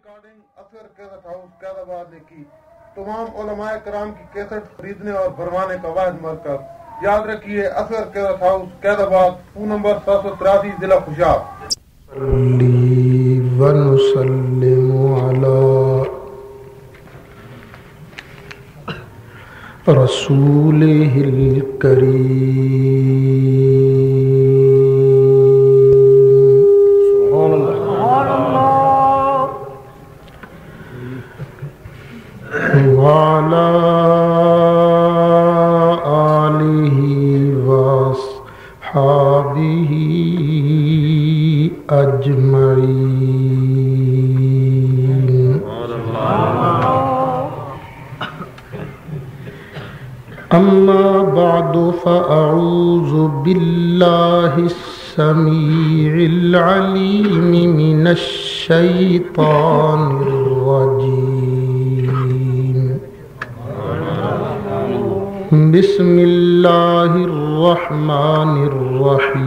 Recording افیر cassette house قید آباد کی تمام علماء کرام کی کیسٹ خریدنے اور بھروانے کا واحد مرکز. یاد رکھیے افیر کیسٹ ہاؤس قید آباد، فون نمبر 783 ضلع خوشاب. ونسلم علی رسولہ الکریم وعلى آله وصحبه أجمعين. أما بعد فأعوذ بالله السميع العليم من الشيطان الرجيم. بسم الله الرحمن الرحيم.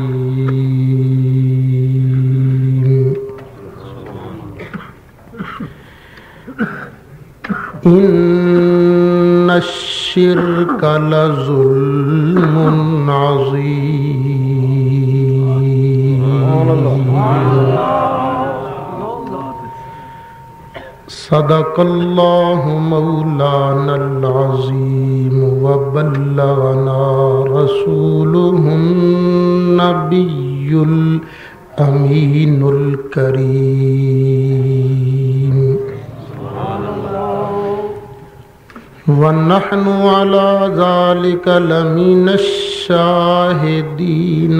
إن الشرك لظلم عظيم. صدق الله مولانا العظيم وبلغنا رسوله النبي الأمين الكريم. ونحن على ذلك لمن الشاهدين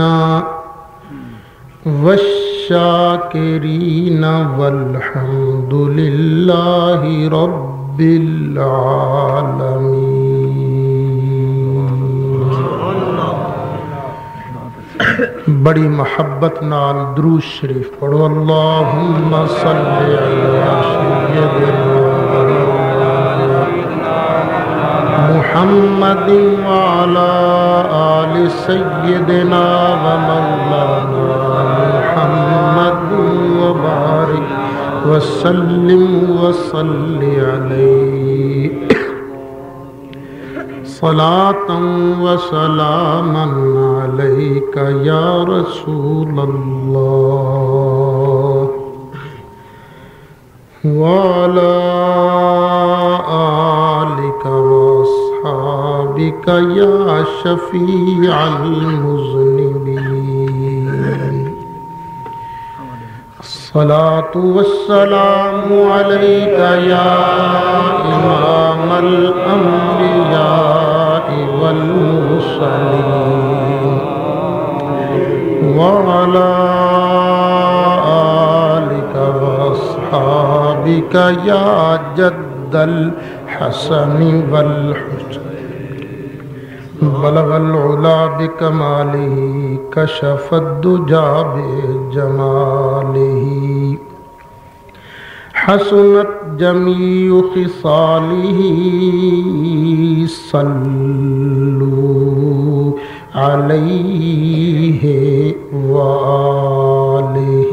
والشاكرين والحمد لله رب العالمين. بڑی محبت نال درود شریف پڑھو. اللہم صلی علی سیدنا محمد وعلى آل سيدنا ومولانا محمد وبارك وسلم وصل عليه صلاة وسلاما عليك يا رسول الله وعلى آلك وأصحابك يا شفيع المذنبين. الصلاة والسلام عليك يا إمام الأنبياء والمرسلين وعلى آلك وأصحابك يا جد الحسن والحسن. بلغ العلا بكماله كشف الدجى بجماله حسنت جميع خصاله. صلوا عليه وآله.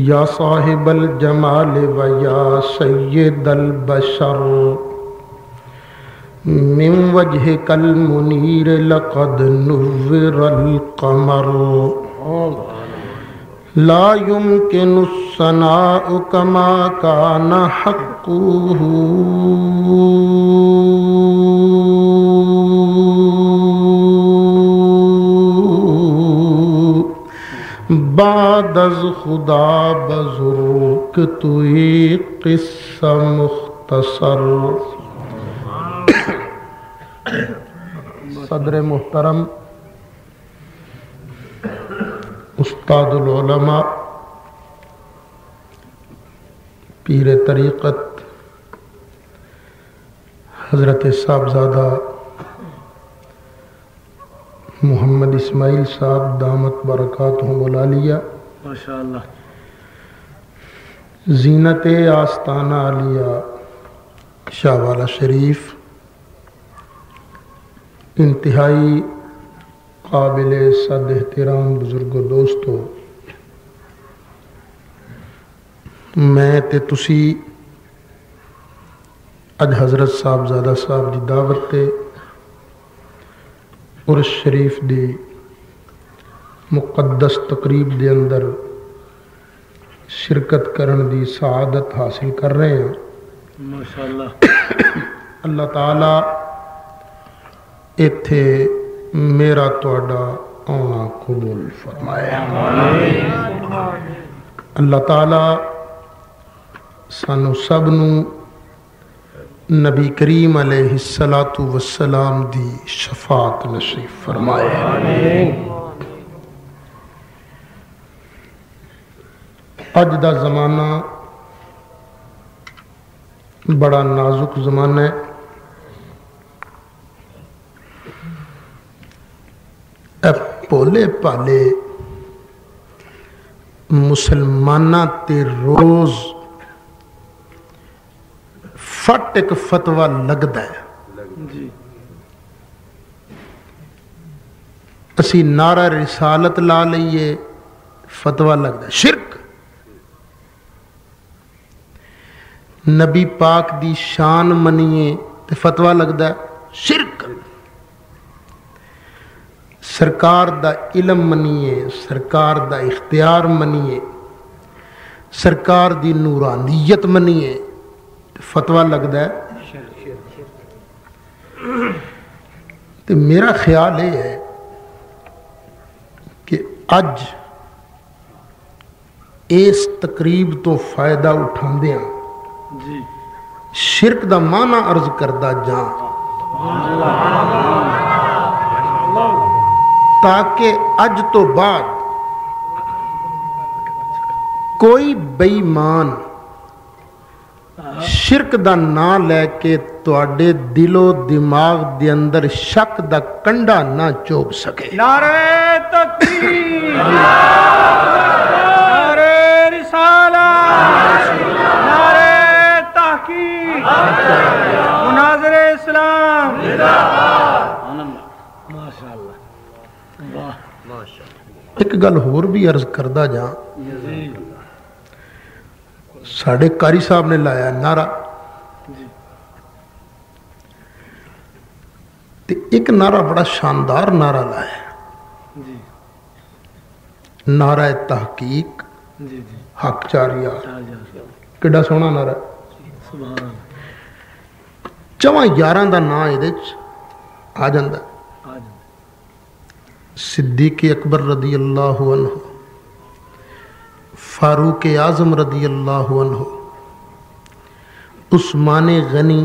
یا صاحب الجمال و یا سید البشر من وجهك المنیر لقد نور القمر. لا يمكن الثناء كما كان حقه بعد از خدا بزرگ توی قصہ مختصر. صدر محترم استاد العلماء پیر طریقت حضرت صاحبزادہ محمد اسماعیل صاحب دامت برکاتہم العالیہ، ماشاءاللہ، زینت آستانہ عالیہ شاہوالہ شریف، انتہائی قابل صد احترام بزرگ و دوستو، میں تے تسی اج حضرت صاحبزادہ صاحب دی دعوت تے عرس شریف دی مقدس تقریب دے اندر شرکت کرن دی سعادت حاصل کر رہے ہیں ماشاءاللہ۔ اللہ تعالیٰ ایتھے میرا تہاڈا آنا قبول فرمائے۔ اللہ تعالیٰ سانو سب نو نبی کریم علیہ الصلاۃ والسلام دی شفاعت نصیب فرمائے۔ اج دا زمانہ بڑا نازک زمانہ ہے۔ اے پولے پالے مسلمانہ تے روز فٹ ایک فتوہ لگدا ہے۔ اسی نعرہ رسالت لا لئیے فتوہ لگدا ہے شرک۔ نبی پاک دی شان منیے تے فتوہ لگدا ہے شرک۔ سرکار دا علم منیے، سرکار دا اختیار منیے، سرکار دی نورانیت منیے تے فتوہ لگدا ہے۔ تے میرا خیال یہ ہے کہ اج اس تقریب تو فائدہ اٹھاندے ہیں شرک دا معنی عرض کردہ جان تاکہ اج تو بعد کوئی بے ایمان شرک دا نام لے کے تواڈے دل و دماغ دے اندر شک دا کنڈا نہ چوب سکے۔ نعرہ تکبیر، نعرہ رسالت، نعرہ تحقیق، مناظر اسلام۔ ماشاءاللہ۔ ایک گل ہور بھی عرض کردہ جا، ساڑھے قاری صاحب نے لایا نعرہ، تے ایک نعرہ بڑا شاندار نعرہ لایا، نعرہ تحقیق حق چاریا، کڈا سونا نعرہ، چواں یاراں دا نا اے وچ آ جاندا، صدیق اکبر رضی اللہ عنہ، فاروق اعظم رضی اللہ عنہ، عثمان غنی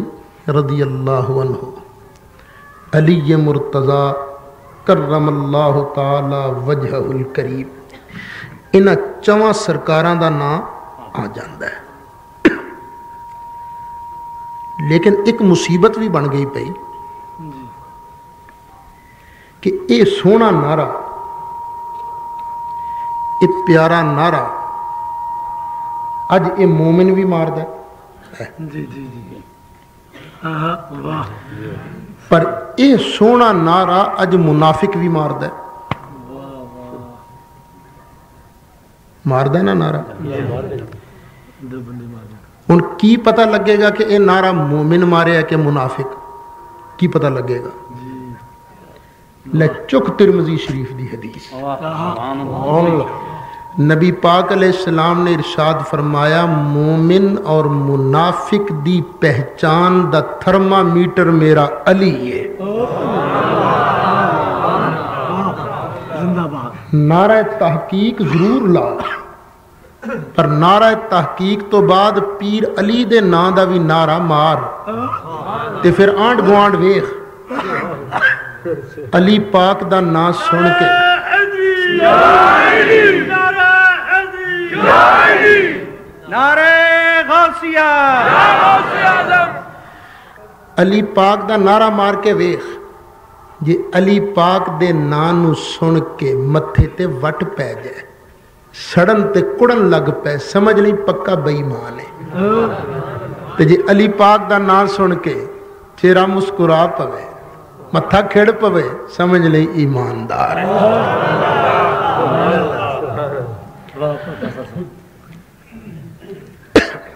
رضی اللہ عنہ، علی مرتضی کرم اللہ تعالی وجہہ الکریم، انہاں چواں سرکاراں دا نام آ جاندا ہے۔ لیکن ایک مصیبت بھی بن گئی پئی کہ اے سونا نعرہ، اے پیارا نعرہ اج اے مومن بھی مارد ہے پر اے سونا نعرہ اج منافق بھی مارد ہے۔ مارد ہے نا نعرہ؟ ان کی پتہ لگے گا کہ اے نعرہ مومن مارے ہے کہ منافق؟ کی پتہ لگے گا؟ لچک ترمذی شریف دی حدیث، نبی پاک علیہ السلام نے ارشاد فرمایا مومن اور منافق دی پہچان دا تھرمامیٹر میرا علی ہے۔ نعرہ تحقیق ضرور لا، پر نعرہ تحقیق تو بعد پیر علی دے نا دا بھی نعرہ مار، تے پھر آنڈ گوانڈ ویخ علی پاک دا نا سن کے نعرہ غوثیہ، علی پاک دا نعرہ مار کے ویخ، جے علی پاک دے نانو سن کے متھے تے وٹ پہ جائے، سڑن تے کڑن لگ پہ، سمجھ نہیں پکا بے ایمان ہے۔ تے جے علی پاک دا نام سن کے چہرہ مسکرا پوے، متھا کھڑ پوے، سمجھ لیں ایماندار ہے۔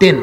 3।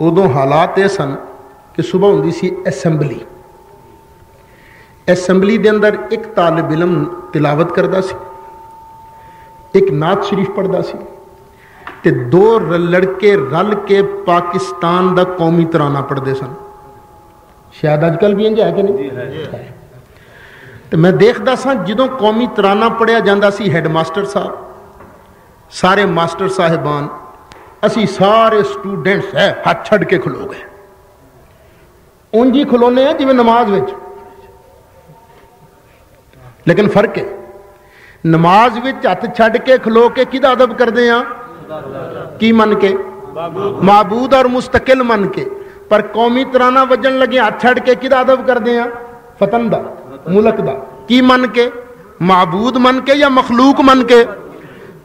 ਉਦੋਂ ਹਾਲਾਤ ਇਹ ਸਨ ਕਿ ਸੁਬਹ ਹੁੰਦੀ ਸੀ ਅਸੈਂਬਲੀ। ਅਸੈਂਬਲੀ ਦੇ ਅੰਦਰ ਇੱਕ ਤਾਲਿਬ ਇਲਮ ਤਿਲਾਵਤ ਕਰਦਾ ਸੀ, ਇੱਕ ਨਾਤ ਸ਼ਰੀਫ ਪੜ੍ਹਦਾ ਸੀ, ਤੇ ਦੋ ਲੜਕੇ ਰਲ ਕੇ ਪਾਕਿਸਤਾਨ ਦਾ ਕੌਮੀ ਤਰਾਨਾ ਪੜ੍ਹਦੇ ਸਨ। ਸ਼ਾਇਦ ਅੱਜ ਕੱਲ੍ਹ ਵੀ ਇੰਝ ਹੈ ਕਿ ਨਹੀਂ? ਤੇ ਮੈਂ ਦੇਖਦਾ ਸਾਂ ਜਦੋਂ ਕੌਮੀ ਤਰਾਨਾ ਪੜ੍ਹਿਆ ਜਾਂਦਾ ਸੀ, ਹੈੱਡ ਮਾਸਟਰ ਸਾਹਿਬ, ਸਾਰੇ ਮਾਸਟਰ ਸਾਹਿਬਾਨ, ਅਸੀਂ ਸਾਰੇ ਸਟੂਡੈਂਟਸ ਹੈ ਹੱਥ ਛੱਡ ਕੇ ਖਲੋ ਗਏ। ਉਂਝ ਹੀ ਖਲੋਨੇ ਆ ਜਿਵੇਂ ਨਮਾਜ਼ ਵਿੱਚ, ਲੇਕਿਨ ਫਰਕ ਹੈ, ਨਮਾਜ਼ ਵਿੱਚ ਹੱਥ ਛੱਡ ਕੇ ਖਲੋ ਕੇ ਕਿਹਦਾ ਅਦਬ ਕਰਦੇ ਆ? ਕੀ ਮੰਨ ਕੇ? ਮਾਬੂਦ ਔਰ ਮੁਸਤਕਿਲ ਮੰਨ ਕੇ। ਪਰ ਕੌਮੀ ਤਰਾਨਾ ਵੱਜਣ ਲੱਗੇ ਹੱਥ ਛੱਡ ਕੇ ਕਿਹਦਾ ਅਦਬ ਕਰਦੇ ਆ? ਫਤਨ ਦਾ, ਮੁਲਕ ਦਾ। ਕੀ ਮੰਨ ਕੇ? ਮਾਬੂਦ ਮੰਨ ਕੇ ਜਾਂ ਮਖਲੂਕ ਮੰਨ ਕੇ?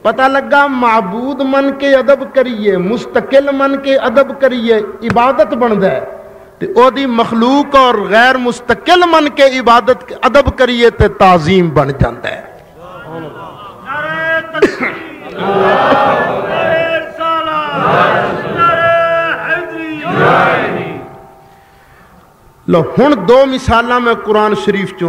ਪਤਾ ਲੱਗਾ ਮਾਬੂਦ ਮੰਨ ਕੇ ਅਦਬ ਕਰੀਏ, ਮੁਸਤਕਿਲ ਮੰਨ ਕੇ ਅਦਬ ਕਰੀਏ, ਇਬਾਦਤ ਬਣਦਾ ਹੈ। ਤੇ ਉਹਦੀ ਮਖਲੂਕ ਔਰ ਗੈਰ ਮੁਸਤਕਿਲ ਮੰਨ ਕੇ ਇਬਾਦਤ ਅਦਬ ਕਰੀਏ ਤੇ ਤਾਜ਼ੀਮ ਬਣ ਜਾਂਦਾ ਹੈ। ਲੋ ਹੁਣ ਦੋ ਮਿਸਾਲਾਂ ਮੈਂ ਕੁਰਾਨ ਸ਼ਰੀਫ ਚੋਂ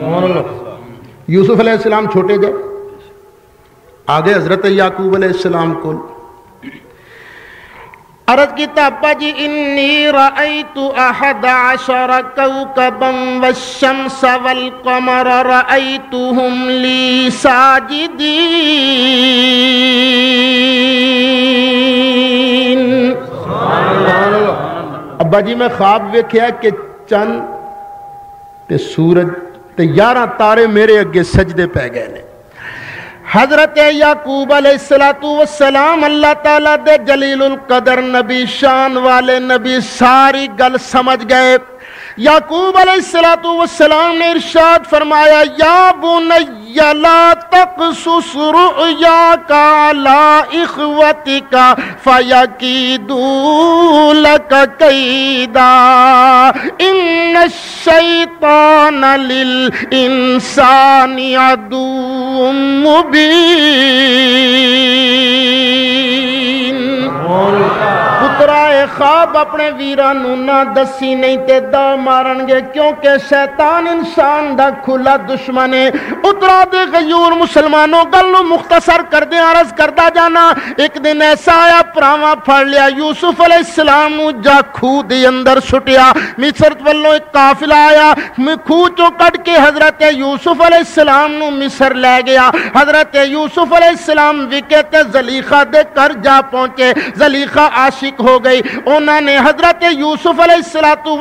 یوسف علیہ السلام چھوٹے جائے آگے حضرت یعقوب علیہ السلام کو عرض کی ابا جی انی رأیت 11 کوکبا والشمس والقمر رأیتهم لی ساجدین. ابا جی میں خواب ویکھیا کہ چند تے سورج تے 11 تارے میرے اگے سجدے پہ گئے نے. حضرت یعقوب علیہ السلام اللہ تعالیٰ دے جلیل القدر نبی شان والے نبی ساری گل سمجھ گئے. یعقوب علیہ السلام نے ارشاد فرمایا یا بنی لا تقصص رؤیاک علی اخوتک فیکیدوا لک کیدا ان الشیطان للانسان عدو مبین. پترائے خواب اپنے ویرانوں نہ دسی نہیں تے دا مارن گے کیونکہ شیطان انسان دا کھلا دشمن ہے. اترا دے غیور مسلمانوں گل نو مختصر کر دے عرض کردا جانا. ایک دن ایسا آیا پراواں پھڑ لیا یوسف علیہ السلام نو جا کھو دے اندر سٹیا. مصر والوں ایک قافلہ آیا کھو چوں کٹ کے حضرت یوسف علیہ السلام نو مصر لے گیا. حضرت یوسف علیہ السلام وکے تے زلیخا دے کر جا پہنچے. زلیخا عاشق ہو گئی. انہوں نے حضرت یوسف علیہ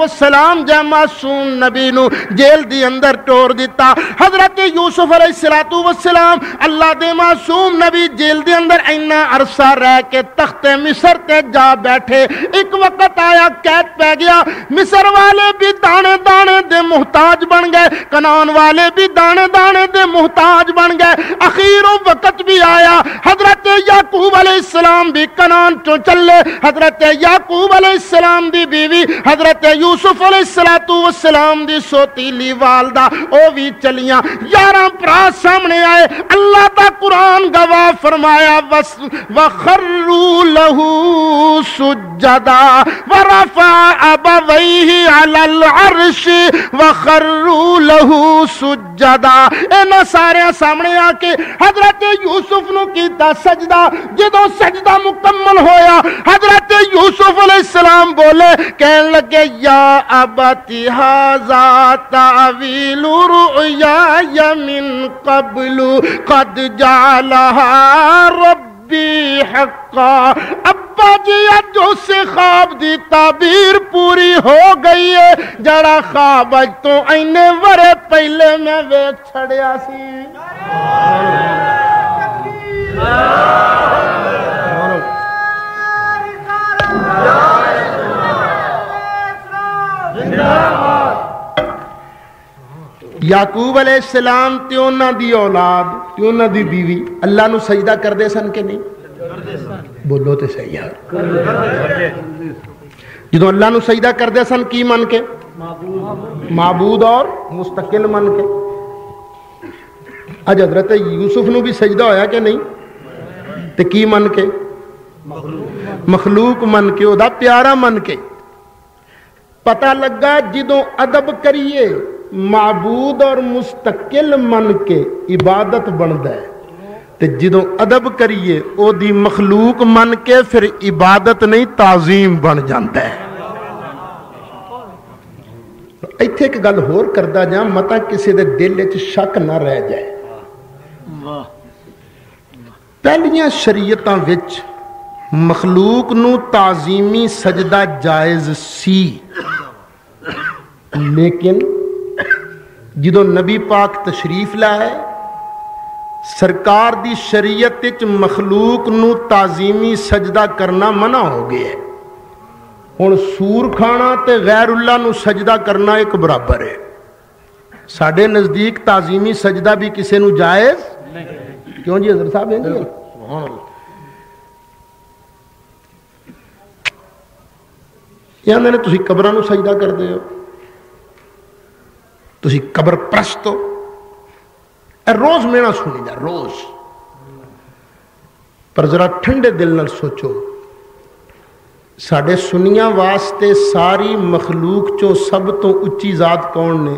السلام جے معصوم نبی نو جیل دی اندر ٹور دیتا. حضرت یوسف علیہ السلام اللہ دے معصوم نبی جیل دی اندر اینا عرصہ رہ کے تخت مصر تے جا بیٹھے. ایک وقت آیا قید پہ گیا. مصر والے بھی دانے دانے دے محتاج بن گئے, کنان والے بھی دانے دانے دے محتاج بن گئے. اخیر وقت بھی آیا حضرت یعقوب علیہ السلام بھی کنان چوں چلے. حضرت یعقوب علیہ السلام دی بیوی حضرت یوسف علیہ السلام دی سوتیلی والدہ او بھی چلیاں. 11 برا سامنے آئے. اللہ دا قرآن گواہ فرمایا وَخَرُّوا لَهُ سُجَّدًا وَرَفَعَ أَبَوَيْهِ عَلَى الْعَرْشِ وَخَرُّوا لَهُ سُجَّدًا. اینا سارے سامنے آ کے حضرت یوسف نو کیتا سجدہ. جدو سجدہ مکمل ہویا حضرت یوسف علیہ السلام بولے کہنے لگے یا ابتی ھذا تعویل رؤیای من قبل قد جعلها ربی حقا. ابا جی اج اس خواب دی تعبیر پوری ہو گئی ہے جڑا خواب اج تو اینے ورے پہلے میں ویکھ چھڑیا سی. یعقوب علیہ السلام تے انہاں دی اولاد تے انہاں دی بیوی اللہ نو سجدہ کردے سن کہ نہیں؟ بولو تے صحیح ہے. جدوں اللہ نو سجدہ کردے سن کی من کے؟ معبود اور مستقل من کے. اج حضرت یوسف نو بھی سجدہ ہویا کہ نہیں؟ تے کی من کے؟ مخلوق من کے, او دا پیارا من کے. پتہ لگا جدوں ادب کریے معبود اور مستقل من کے عبادت بندا ہے تے جدوں ادب کریے او دی مخلوق من کے پھر عبادت نہیں تعظیم بن جاندا ہے. ایتھے ایک گل ہور کردا جا متا کسی دے دل وچ شک نہ رہ جائے. پہلیاں شریعتاں وچ مخلوق نو تعظیمی سجدہ جائز سی, لیکن جدو نبی پاک تشریف لائے سرکار دی شریعت وچ مخلوق نو تعظیمی سجدہ کرنا منع ہو گیا ہے. ہن سور کھانا تے غیر اللہ نو سجدہ کرنا ایک برابر ہے. ساڈے نزدیک تعظیمی سجدہ بھی کسے نو جائز کیوں جی حضرت صاحب ہیں جی؟ سبحان اللہ. یعنی نے تسی قبراں نو سجدہ کر دے ہو, تسی قبر پرست ہو. روز مینا سنی دا روز, پر ذرا ٹھنڈے دل نال سوچو ساڈے سنیاں واسطے ساری مخلوق چوں سب تو اچھی ذات کون نے؟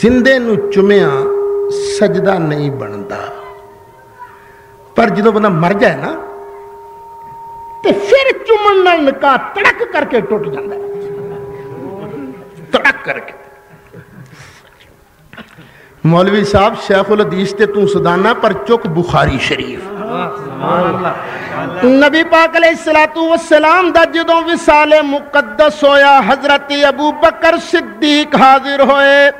زندے نو چومیا سجدہ نہیں بنتا، پر جدو بندہ مر جائے نا تو پھر چومن نال نکاح تڑک کر کے ٹوٹ جاتا ہے، تڑک کر کے۔ مولوی صاحب شیخ الحدیث تے تو سدانا پر چک بخاری شریف۔ نبی پاک علیہ السلام دا جدوں وصال مقدس ہویا حضرت ابو بکر صدیق حاضر ہوئے۔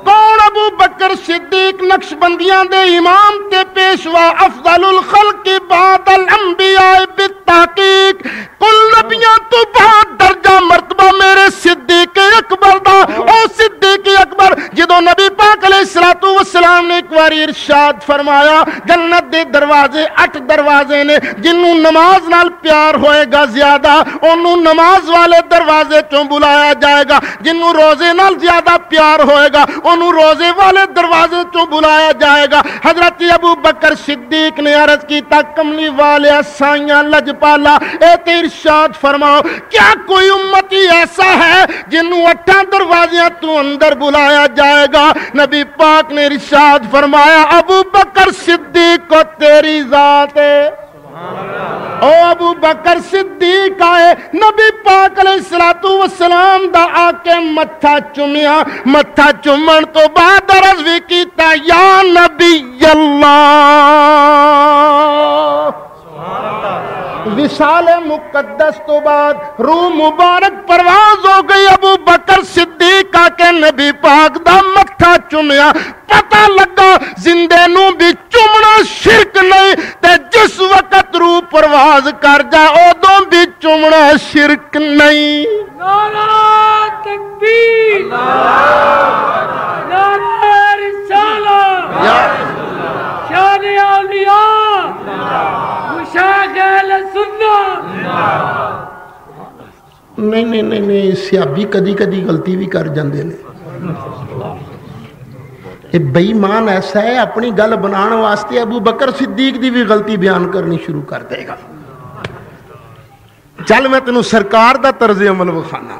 کون ابو بکر صدیق؟ نقشبندیاں دے امام تے پیشوا، افضل الخلق بعد الانبیاء بالتحقیق، کل نبیاں تو بہت درجہ مرتبہ میرے صدیق اکبر دا۔ او صدیق اکبر جدو نبی پاک علیہ السلام نے ایک باری ارشاد فرمایا جنت دے دروازے 8 دروازے نے، جنوں نماز نال پیار ہوئے گا زیادہ انہوں نماز والے دروازے چوں بلایا جائے گا، جنوں روزے نال زیادہ پیار ہوئے گا انہوں روزے والے دروازے چوں بلایا جائے گا۔ حضرت ابو بکر صدیق نے عرض کی تک کملی والے سائیاں لجپالا اے تے ارشاد فرماؤ کیا کوئی امتی ایسا ہے جنوں 8 دروازیاں تو اندر بلایا جائے گا؟ نبی پاک نے ارشاد فرمایا ابو بکر صدیق کو تیری ذات ہے۔ او ابو بکر صدیق آئے، نبی پاک علیہ السلام دا آکے متھا چومیا، متھا چومن تو بعد عرض بھی کیتا یا نبی اللہ۔ وصال مقدس تو بعد روح مبارک پرواز ہو گئی، ابو بکر صدیق آکے نبی پاک دا متھا چومیا، پتہ لگا زندے نو بھی چومنا شرک نہیں تے جس وقت روح پرواز کر جا ادوں بھی چومنا شرک نہیں۔ نعرہ تکبیر، نعرہ رسالہ، شان اولیاء، مشاغ اہل سنت۔ نہیں سیابی کدی کدی غلطی بھی کر جاندے نے۔ بے ایمان ایسا ہے اپنی گل بنانے واسطے ابو بکر صدیق دی بھی غلطی بیان کرنی شروع کر دے گا۔ چل میں تینوں سرکار دا طرز عمل بخانا۔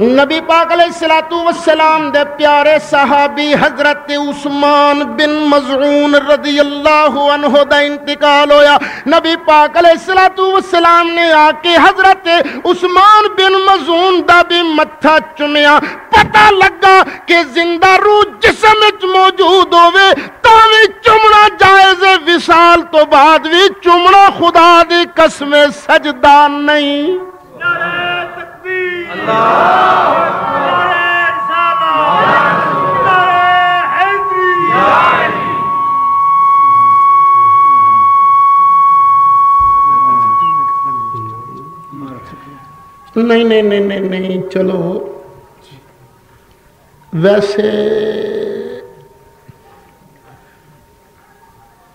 نبی پاک علیہ السلام دے پیارے صحابی حضرت عثمان بن مظعون رضی اللہ عنہ دا انتقال ہویا۔ نبی پاک علیہ السلام نے آکے حضرت عثمان بن مظعون دا بھی متھا چومیا، پتہ لگا کہ زندہ روح جسم وچ موجود ہوئے تاوی چومنا جائز ہے، وصال تو بعد بھی چومنا خدا دی قسم سجدہ نہیں۔ نعرہ تکبیر، نعرہ رسالہ، نعرہ حیدری۔ نہیں چلو ویسے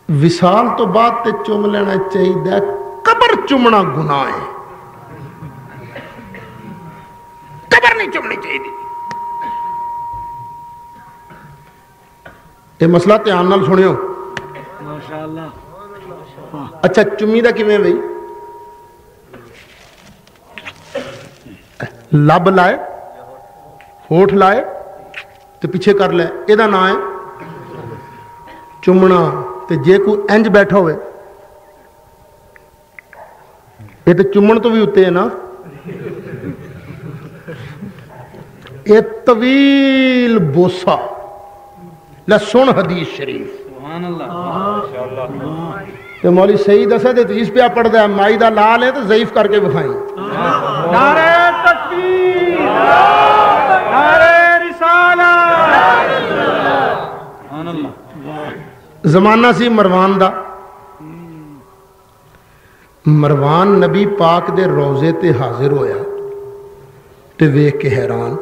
وصال تو بعد تے چوم لینا چاہیے، قبر چومنا گناہ ہے، قبر نہیں چومنی چاہیے۔ یہ مسئلہ دھیان نال سنیو۔ ماشاءاللہ۔ اچھا چمی دا کیویں بھائی؟ لب لائے، ہوٹھ لائے تے پیچھے کر لے، یہ دا نام ہے چومنا۔ تے جے کوئی انج بیٹھا ہوئے یہ تو چومن تو بھی اتے ہے نا، یہ طویل بوسا لے سن حدیث شریف۔ سبحان اللہ۔ تو مولی صحیح دسا تے تیس پہ پڑھ دیا مائی دا لال ہے تو ضعیف کر کے بکھائیں۔ نعرہ تکبیر، نعرہ رسالہ۔ سبحان اللہ۔ زمانہ سی مروان دا، مروان نبی پاک دے روزے تے حاضر ہویا تے ویکھ کے حیران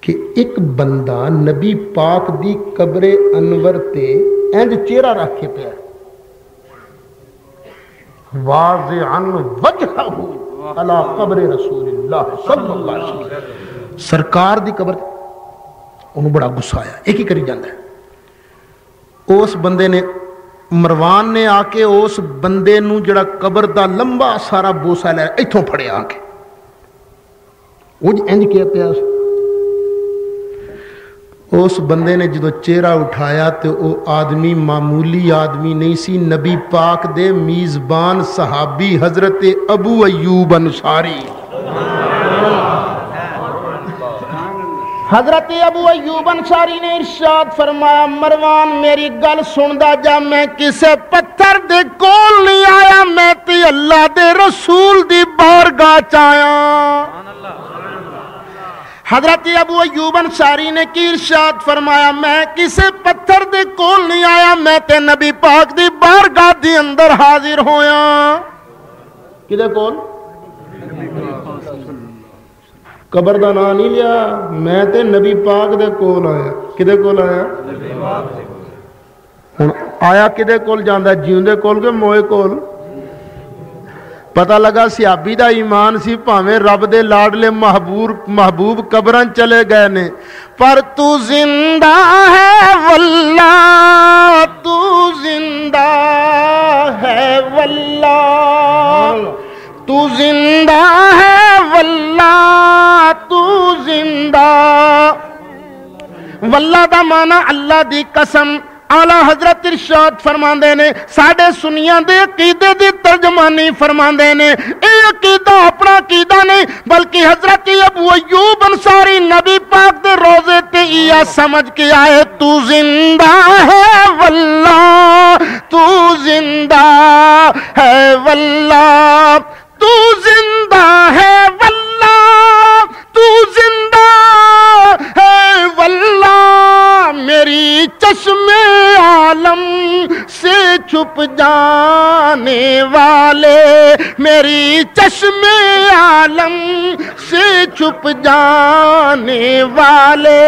کہ ایک بندہ نبی پاک دی قبر انور تے اینج چہرہ رکھ کے پیا، واضعاً وجہہ علی قبر رسول اللہ صلی اللہ علیہ وسلم، سرکار دی قبر۔ انہوں بڑا غصہ آیا، ایک ہی کری جاندہ ہے۔ اس بندے نے مروان نے آ کے اس بندے نو جڑا قبر دا لمبا سارا بوسا لے ایتھوں پھڑے آ کے وہ انج کیا پیا اس بندے نے جدو چہرہ اٹھایا تو وہ آدمی معمولی آدمی نہیں سی، نبی پاک دے میزبان صحابی حضرت ابو ایوب انصاری۔ حضرت ابو ایوب انصاری نے ارشاد فرمایا مروان میری گل سندا جا، میں کسے پتھر دے کول نہیں آیا، میں تے اللہ دے رسول دی بارگاہ چ آیا۔ حضرت ابو ایوب انصاری نے کی ارشاد فرمایا میں کسے پتھر دے کول نہیں آیا، میں تے نبی پاک دی بارگاہ دی اندر حاضر ہویا۔ کدے کول؟ قبر دا نام نہیں لیا، میں تے نبی پاک دے کول آیا۔ کدے کول آیا؟ ہن آیا کدے کول جاندا، جیوندے کول کہ موئے کول؟ پتہ لگا سیابی دا ایمان سی، پاویں رب دے لاڈلے محبوب قبرن چلے گئے نے، پر تو زندہ ہے واللہ، تو زندہ ہے واللہ، تو زندہ ہے واللہ، تو زندہ۔ واللہ دا معنی اللہ دی قسم۔ اعلی حضرت ارشاد فرماندے نے ساڈے سنیاں دے عقیدے دی ترجمانی فرماندے نے، اے عقیدہ اپنا عقیدہ نہیں بلکہ حضرت ابو ایوب انصاری نبی پاک دے روزے تے یہ سمجھ کے آئے تو زندہ ہے واللہ، تو زندہ ہے واللہ، تو زندہ ہے واللہ، تو زندہ ہے واللہ، میری چشم عالم سے چھپ جانے والے، میری چشم عالم سے چھپ جانے والے۔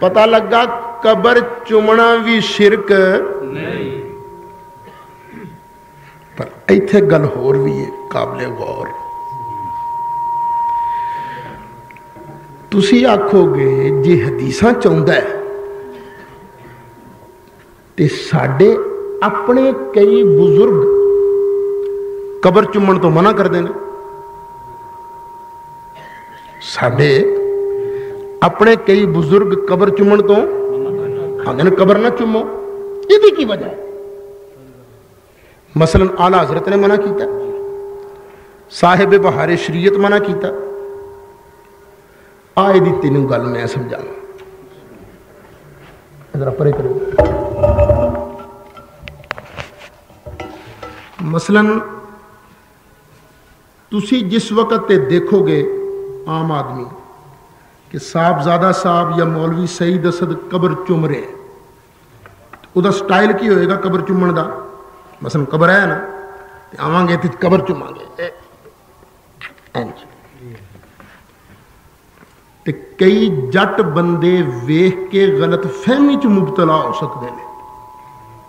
پتہ لگا قبر چومنا بھی شرک نہیں، پر ایتھے گل ہور بھی ہے قابل غور۔ تسی آکھو گے جی حدیثاں چاہتا ہے تے ساڈے اپنے کئی بزرگ قبر چومن تو منع کر دینے، ساڈے اپنے کئی بزرگ قبر چومن تو آندے قبر نہ چومو، یہ کی وجہ ہے؟ مثلا اعلیٰ حضرت نے منع کیتا، صاحب بہار شریعت منع کیتا۔ آئے دی تینوں گل میں سمجھانا، ذرا پرے کرو۔ مثلا تسی جس وقت تے دیکھو گے عام آدمی کہ صاحبزادہ صاحب یا مولوی سعید اسد قبر چوم رہے، او دا سٹائل کی ہوئے گا قبر چومن دا؟ مثلا قبر ہے نا، آواں گے تے قبر چوماں گے، تے کئی جٹ بندے ویکھ کے غلط فہمی چ مبتلا ہو سکتے ہیں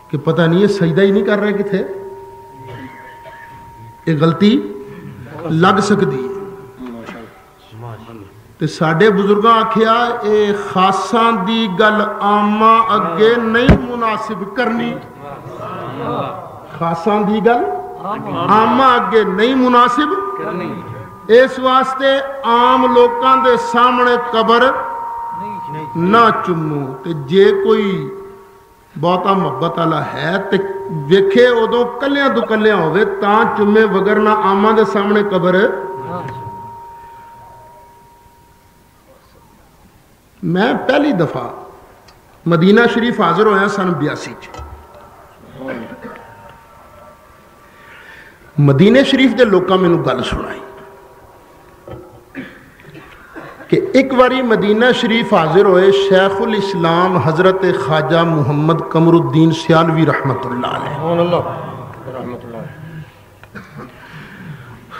کہ پتہ نہیں یہ سجدہ ہی نہیں کر رہے کتنے، یہ غلطی لگ سکتی ہے۔ تے ساڈے بزرگاں آکھیا اے خاصاں دی گل عاماں اگے نہیں مناسب کرنی، خاصاں دی گل عاماں اگے نہیں مناسب کرنی، اس واسطے عام لوکاں دے سامنے قبر نہ چومو۔ تے جے کوئی بہتا محبت والا ہے تے ویکھے ادو کلیاں دو کلیاں ہوئے تاں چومے، وگرنہ عاماں دے سامنے قبر۔ میں پہلی دفعہ مدینہ شریف حاضر ہویا سن 82 مدینہ شریف دے لوکاں مینوں گل سنائی کہ ایک باری مدینہ شریف حاضر ہوئے شیخ الاسلام حضرت خواجہ محمد قمر الدین سیالوی رحمت اللہ علیہ۔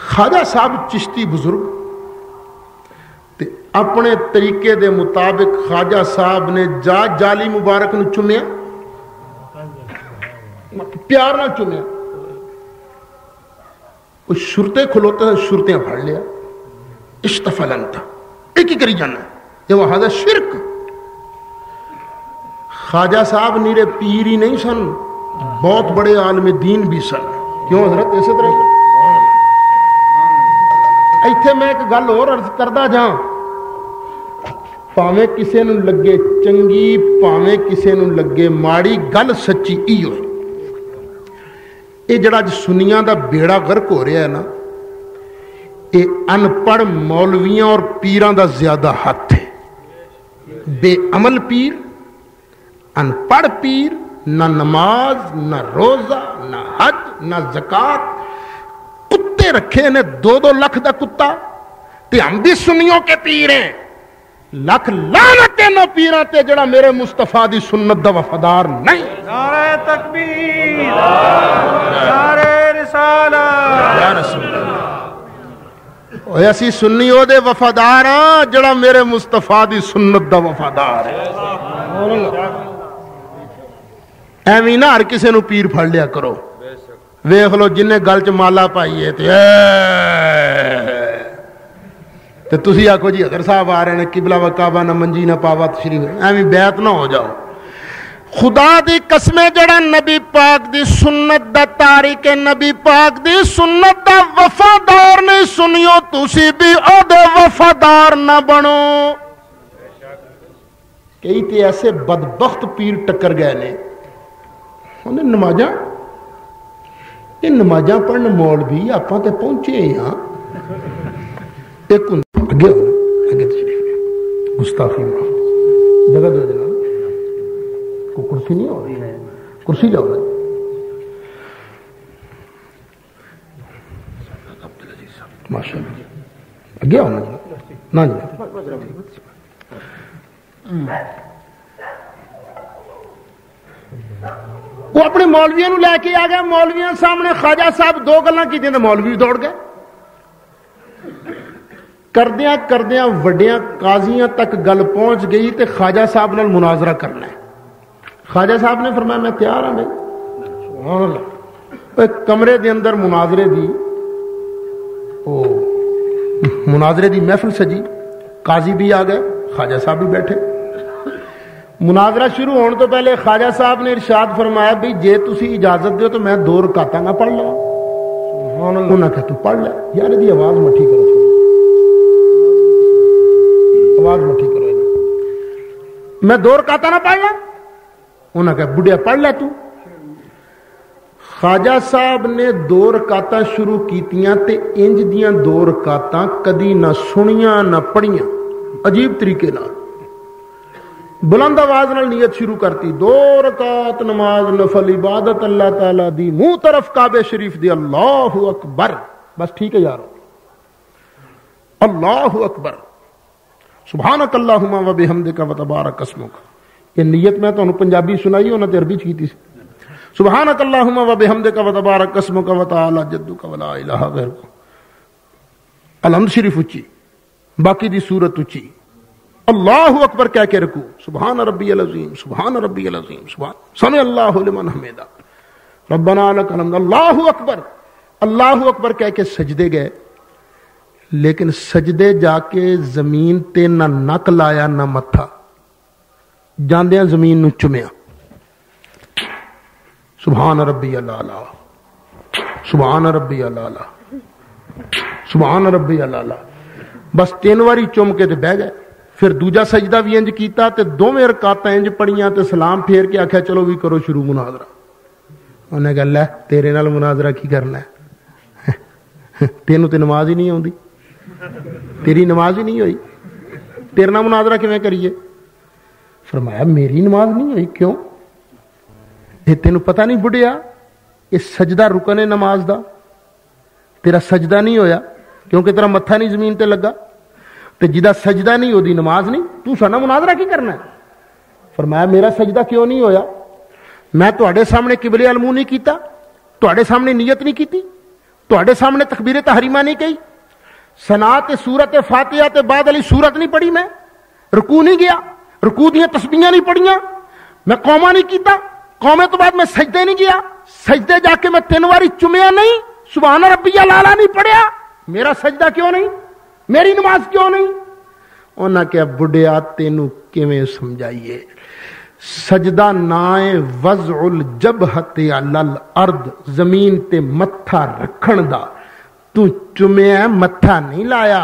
خواجہ صاحب چشتی بزرگ تے اپنے طریقے دے مطابق خواجہ صاحب نے جالی مبارک نو چومیا، پیار نہ چومیا، وہ شرطے کھلوتے ہیں، شرطیں پھڑ لیا، اشتفل انتا ایک ہی کری جانا ہے، یہ وہ حضرت شرک۔ خواجہ صاحب نیرے پیر ہی نہیں سن، بہت بڑے عالم دین بھی سن۔ کیوں حضرت ایسے طرح ایتھے میں ایک گل اور عرض کردہ جاؤں، ਭਾਵੇਂ ਕਿਸੇ ਨੂੰ ਲੱਗੇ ਚੰਗੀ ਭਾਵੇਂ ਕਿਸੇ ਨੂੰ ਲੱਗੇ ਮਾੜੀ ਗੱਲ ਸੱਚੀ ਇਹੋ ਹੈ। ਇਹ ਜਿਹੜਾ ਅੱਜ ਸੁਨੀਆਂ ਦਾ ਬੇੜਾ ਗਰਕ ਹੋ ਰਿਹਾ ਹੈ ਨਾ, ਇਹ ਅਨਪੜ੍ਹ ਮੌਲਵੀਆਂ ਔਰ ਪੀਰਾਂ ਦਾ ਜ਼ਿਆਦਾ ਹੱਥ ਹੈ। ਬੇਅਮਲ ਪੀਰ, ਅਨਪੜ੍ਹ ਪੀਰ, نہ نماز نہ روزہ نہ حج نہ زکات، کتے رکھے نے 2-2 لاکھ دا کتا، تے ہم بھی سنیوں کے پیر ہیں، لکھ لعنت نو پیراں تے جڑا میرے مصطفیٰ دی سنت دا وفادار نہیں۔ نعرہ تکبیر، نعرہ رسالت، یا رسول اللہ، اوہ اسی سنی او دے وفادار ہاں جڑا میرے مصطفیٰ دی سنت دا وفادار ہے۔ ایویں نہ ہر کسی نو پیر پھڑ لیا کرو، ویکھ لو جن نے گل چ مالا پائی ہے تے تسی آکھو جی حضرت صاحب آ رہے ہیں قبلہ و کعبہ نہ منجی نہ پاوا تشریف، ایویں بیعت نہ ہو جاؤ۔ خدا دی قسم جڑا نبی پاک دی سنت دا تارک ہے، نبی پاک دی سنت دا وفادار نہیں سنیو، تسی بھی او دے وفادار نہ بنو۔ کئی تے ایسے بدبخت پیر ٹکر گئے نے، انہیں نمازاں یہ نمازاں پڑھنے مولوی آپاں تے پہنچے ہاں، ایک اگے ہونا اگے تشریف گستاخی معاف جگہ دے دینا، کو کرسی نہیں ہو رہی ہے، کرسی جاؤ رہا ماشاء اللہ اگے ہونا جی نہ جی۔ وہ اپنے مولویوں نو لے کے آ گیا، مولویوں سامنے خواجہ صاحب 2 گلاں کی تے مولوی دوڑ گئے، کردیاں کردیاں وڈیاں قاضیاں تک گل پہنچ گئی تے خواجہ صاحب نال مناظرہ کرنا ہے۔ خواجہ صاحب نے فرمایا میں تیار ہوں بھائی، سبحان اللہ۔ ایک کمرے دے اندر مناظرے دی مناظرے دی محفل سجی، قاضی بھی آ گئے، خواجہ صاحب بھی بیٹھے۔ مناظرہ شروع ہونے تو پہلے خواجہ صاحب نے ارشاد فرمایا بھی جے تسی اجازت دیو تو میں 2 رکعتاں نہ پڑھ لواں۔ سبحان اللہ، انہاں کہا تو پڑھ لے یار، دی آواز مٹھی کرو، آواز مٹھی کرو، میں 2 رکعتاں نہ پڑھ لاں؟ انہاں کہا بڑھیا پڑھ لے تو۔ خواجہ صاحب نے 2 رکعتاں شروع کیتیاں تے انج دیاں 2 رکعتاں کدی نہ سنیاں نہ پڑھیاں، عجیب طریقے نال بلند آواز نال نیت شروع کرتی، 2 رکعت نماز نفل عبادت اللہ تعالی دی، منہ طرف کعبے شریف دی، اللہ اکبر، بس ٹھیک ہے یارو، اللہ اکبر، سبحانک اللہم و بحمدک و تبارک اسمک۔ یہ نیت میں تو پنجابی سنائی ہونا تے عربی کی تھی، سبحانک اللہم و بحمدک و تبارک اسمک و تعالی جدک و لا الہ غیرک۔ الحمد شریف اچھی، باقی دی سورت اچھی، اللہ اکبر کہہ کے رکوع، سبحان ربی العظیم سبحان ربی العظیم سبحان سمع اللہ لمن حمدہ ربنا لک الحمد، اللہ اکبر کہہ کے سجدے گئے، لیکن سجدے جا کے زمین تے نہ نک لایا نہ متھا، جاندیاں زمین نو چومیا، سبحان ربی الاعلی سبحان ربی الاعلی سبحان ربی الاعلی، بس 3 واری چوم کے تے بہ گئے۔ پھر دوجا سجدہ بھی انج کیتا تے 2 رکعتاں انج پڑھیاں تے سلام پھیر کے آکھیا چلو بھی کرو شروع مناظرہ۔ انہیں کہا لے تیرے نال مناظرہ کی کرنا ہے، تینوں تے نماز ہی نہیں آوندی، تیری نماز ہی نہیں ہوئی، تیرے نال مناظرہ کیویں کریے؟ فرمایا میری نماز نہیں ہوئی، کیوں؟ یہ تینوں پتہ نہیں بڑھیا یہ سجدہ رکن ہے نماز دا، تیرا سجدہ نہیں ہویا کیونکہ تیرا متھا نہیں زمین تے لگا، تے جدا سجدہ نہیں ہو دی نماز نہیں، تو سانا مناظرہ کی کرنا ہے؟ فرمایا میرا سجدہ کیوں نہیں ہویا؟ میں تواڈے سامنے قبلے المو نہیں کیتا، تواڈے سامنے نیت نہیں کیتی، تواڈے سامنے تکبیر تحریمہ نہیں کہی، ثنا تے سورت فاتحہ تے بعد علی سورت نہیں پڑھی، میں رکوع نہیں گیا، رکوع دیاں تسبیحاں نہیں پڑھیاں، میں قوما نہیں کیتا، قومے تو بعد میں سجدے نہیں گیا، سجدے جا کے میں 3 واری چومیا نہیں، سبحان ربی الاعلی نہیں پڑھیا، میرا سجدہ کیوں نہیں؟ میری نماز کیوں نہیں؟ انہاں کہا بڑھیا تینوں کیویں سمجھائیے، سجدہ نائے وضع الجبہت علی الارض، زمین تے متھا رکھن دا، تو چمیا متھا نہیں لایا،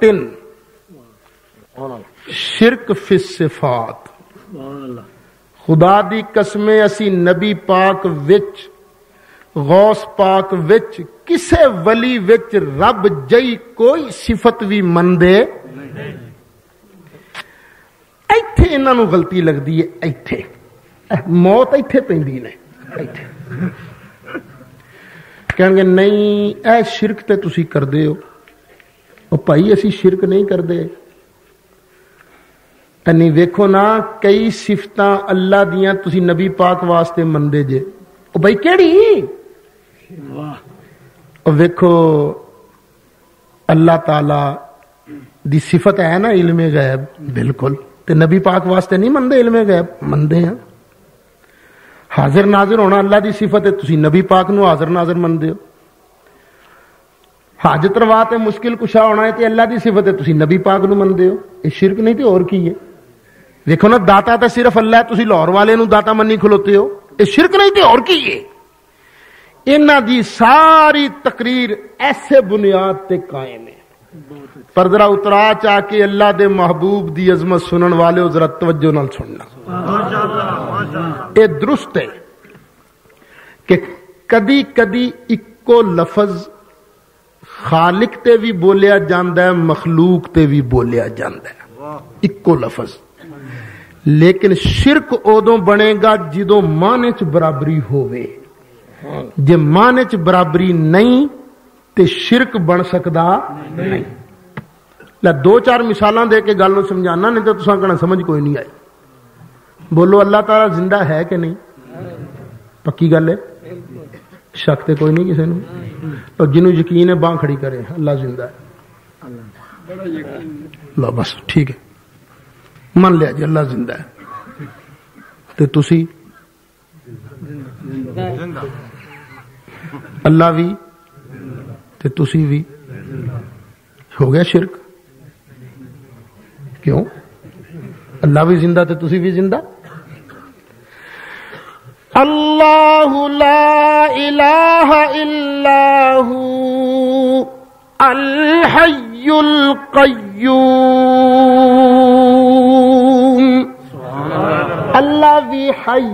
3 شرک فی الصفات. خدا دی قسمے اسی نبی پاک وچ غوث پاک وچ کسے ولی وچ رب جئی کوئی صفت بھی مندے ایتھے انہاں نو غلطی لگدی ہے. ایتھے موت ایتھے پیندی نے. ایتھے کہن گے نہیں اے شرک تے تسی کردے ہو. او بھائی اسی شرک نہیں کردے. نہیں ویکھو نا کئی صفتاں اللہ دیاں تسی نبی پاک واسطے مندے جے. او بھائی کیڑی؟ او ویکھو اللہ تعالی دی صفت ہے نا علم غیب. بالکل. تے نبی پاک واسطے نہیں مندے علم غیب؟ مندے ہیں. حاضر ناظر ہونا اللہ دی صفت ہے, تسی نبی پاک نو حاضر ناظر مندے ہو. حاجت روا تے مشکل کشا ہونا ہے تے اللہ دی صفت ہے, تسی نبی پاک نو مندے ہو. یہ شرک نہیں تے اور کی ہے؟ دیکھو نا داتا تے صرف اللہ ہے, تسی لاہور والے نو داتا منی کھلوتے ہو. یہ شرک نہیں تے اور کی ہے؟ انہاں دی ساری تقریر ایسے بنیاد تے قائم ہے. پر ذرا اترا چاہ کے اللہ دے محبوب دی عظمت سنن والے ذرا توجہ نال سننا. اے درست ہے کہ کدی کدی اکو لفظ خالق تے بھی بولیا جاندا ہے, مخلوق تے بھی بولیا جاندا ہے. اکو لفظ. لیکن شرک ادوں بنے گا جدوں معنی چ برابری ہووے. جے معنی چ برابری نہیں تے شرک بن سکدا نہیں. لا دو چار مثالاں دے کے گل نو سمجھانا, نہیں تو تساں کہنا سمجھ کوئی نہیں آئی. بولو اللہ تعالی زندہ ہے کہ نہیں؟ پکی گل ہے, شک تے کوئی نہیں کسی نو. اور جنوں یقین ہے باں کھڑی کرے اللہ زندہ ہے. لو بس ٹھیک ہے من لیا جی اللہ زندہ ہے. تے تسی اللہ بھی تے تسی بھی ہو گیا شرک. کیوں؟ اللہ بھی زندہ تے تسی بھی زندہ. اللہ لا الہ الا ہو الحی القیوم. اللہ بھی حی.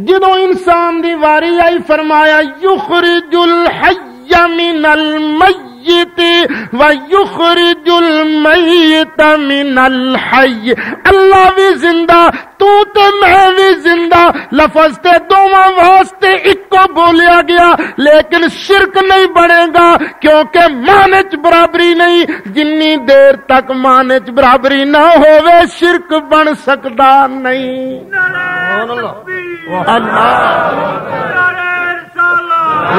جدو انسان دی واری آئی فرمایا یخرج الحی من المیت ویخرج المیت من الحی. اللہ بھی زندہ, تو تے میں بھی زندہ. لفظ تے دوواں واسطے اکو بولیا گیا, لیکن شرک نہیں بنے گا کیونکہ معنی چ برابری نہیں. جنی دیر تک معنی چ برابری نہ ہووے شرک بن سکدا نہیں. اللہ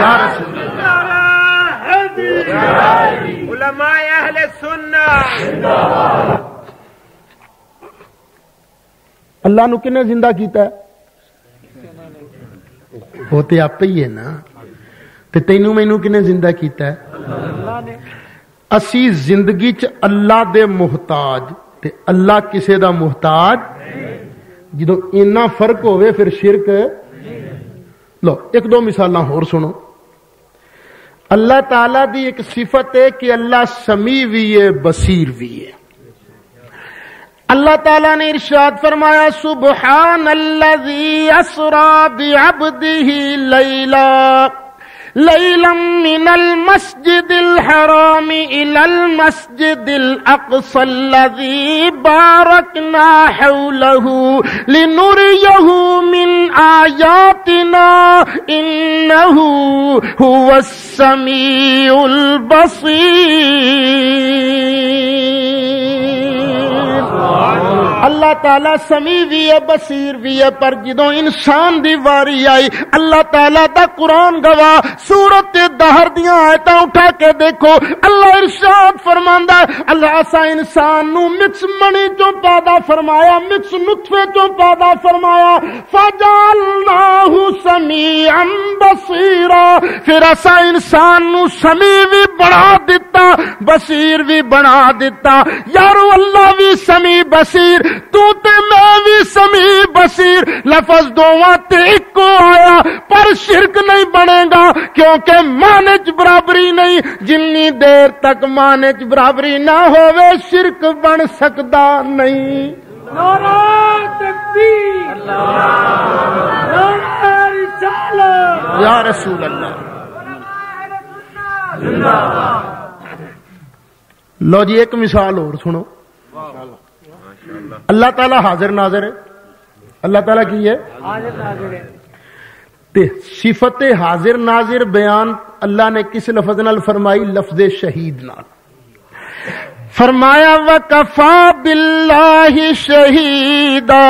یا رسول علماء اہل سنہ. اللہ نو کنے زندہ کیتا ہے؟ وہ تے آپ ہی ہے نا. تے تینوں مینوں کنے زندہ کیتا ہے؟ اسی زندگی چ اللہ دے محتاج تے اللہ کسے دا محتاج. جدو اینا فرق ہوئے پھر شرک. لو ایک دو مثالاں اور سنو. اللہ تعالیٰ دی ایک صفت ہے کہ اللہ سمیع بھی ہے بصیر بھی ہے. اللہ تعالیٰ نے ارشاد فرمایا سبحان الذی اسری بعبدہ لیلا من المسجد الحرام الى المسجد الاقصى الذي باركنا حوله لنريه من آياتنا انه هو السميع البصير. اللہ تعالیٰ سمیع بھی ہے بصیر بھی ہے. پر جدوں انسان دی واری آئی اللہ تعالیٰ دا قرآن گواہ سورت دہر دیاں آیتاں اٹھا کے دیکھو. اللہ ارشاد فرماندا ہے اللہ اسا انسان نو مکس منی چوں پیدا فرمایا, مکس نطفے چوں پیدا فرمایا. فجعلناہ سمیعا بصیرا. پھر اسا انسان نو سمیع بھی بنا دیتا بصیر بھی بنا دیتا. یارو اللہ بھی سمیع بصیر, تو تے میں بھی سمیع بصیر. لفظ دوواں تے اکو آیا پر شرک نہیں بنے گا کیونکہ مانے چ برابری نہیں. جنی دیر تک مانے چ برابری نہ ہووے شرک بن سکدا نہیں. نعرہ تکبیر، نعرہ رسالت، یا رسول اللہ. لو جی ایک مثال اور سنو. اللہ تعالی حاضر ناظر ہے. اللہ تعالیٰ کی ہے حاضر ناظر ہے. تے صفت حاضر ناظر بیان اللہ نے کس لفظ نال فرمائی؟ لفظ شہید نال. فرمایا وَكَفَى بِاللَّهِ شَهِيدًا.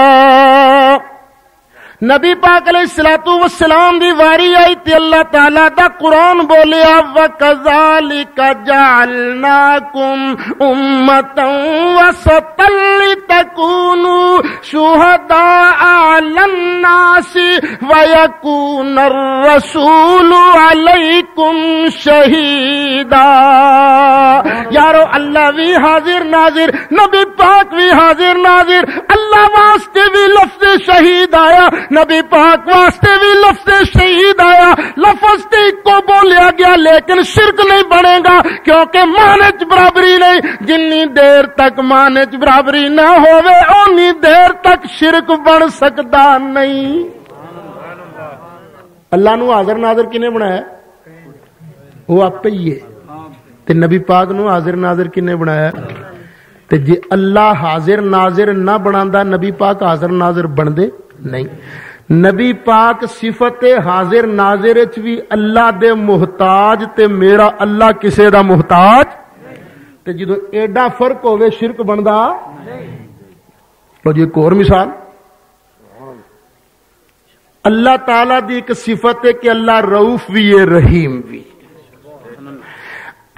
نبی پاک علیہ الصلوۃ والسلام دی واری آئی تے اللہ تعالی دا قرآن بولیا وَكَذَلِكَ جَعَلْنَاكُمْ أُمَّةً وَسَطًا لِتَكُونُوا شُهَدَاءَ عَلَى النَّاسِ وَيَكُونَ الرَّسُولُ عَلَيْكُمْ شَهِيدًا. یارو اللہ بھی حاضر ناظر، نبی پاک بھی حاضر ناظر. اللہ واسطے بھی لفظ شہید آیا، نبی پاک واسطے بھی لفظ شہید آیا. لفظ تے کو بولیا گیا لیکن شرک نہیں بنے گا کیونکہ مانے چ برابری نہیں. جنی دیر تک مانے چ برابری نہ ہووے اونی دیر تک شرک بن سکدا نہیں. اللہ نو حاضر ناظر کنے بنایا؟ وہ آپ ہی ہے. تے نبی پاک نو حاضر ناظر کنے بنایا؟ تے جے اللہ حاضر ناظر نہ بناندہ نبی پاک حاضر ناظر بن دے نہیں. نبی پاک صفت حاضر ناظر وچ بھی اللہ دے محتاج تے میرا اللہ کسے دا محتاج. تے جدو ایڈا فرق ہوئے شرک بندا. لو جی ایک اور مثال. اللہ تعالی دی ایک صفت ہے کہ اللہ رؤوف بھی ہے رحیم بھی.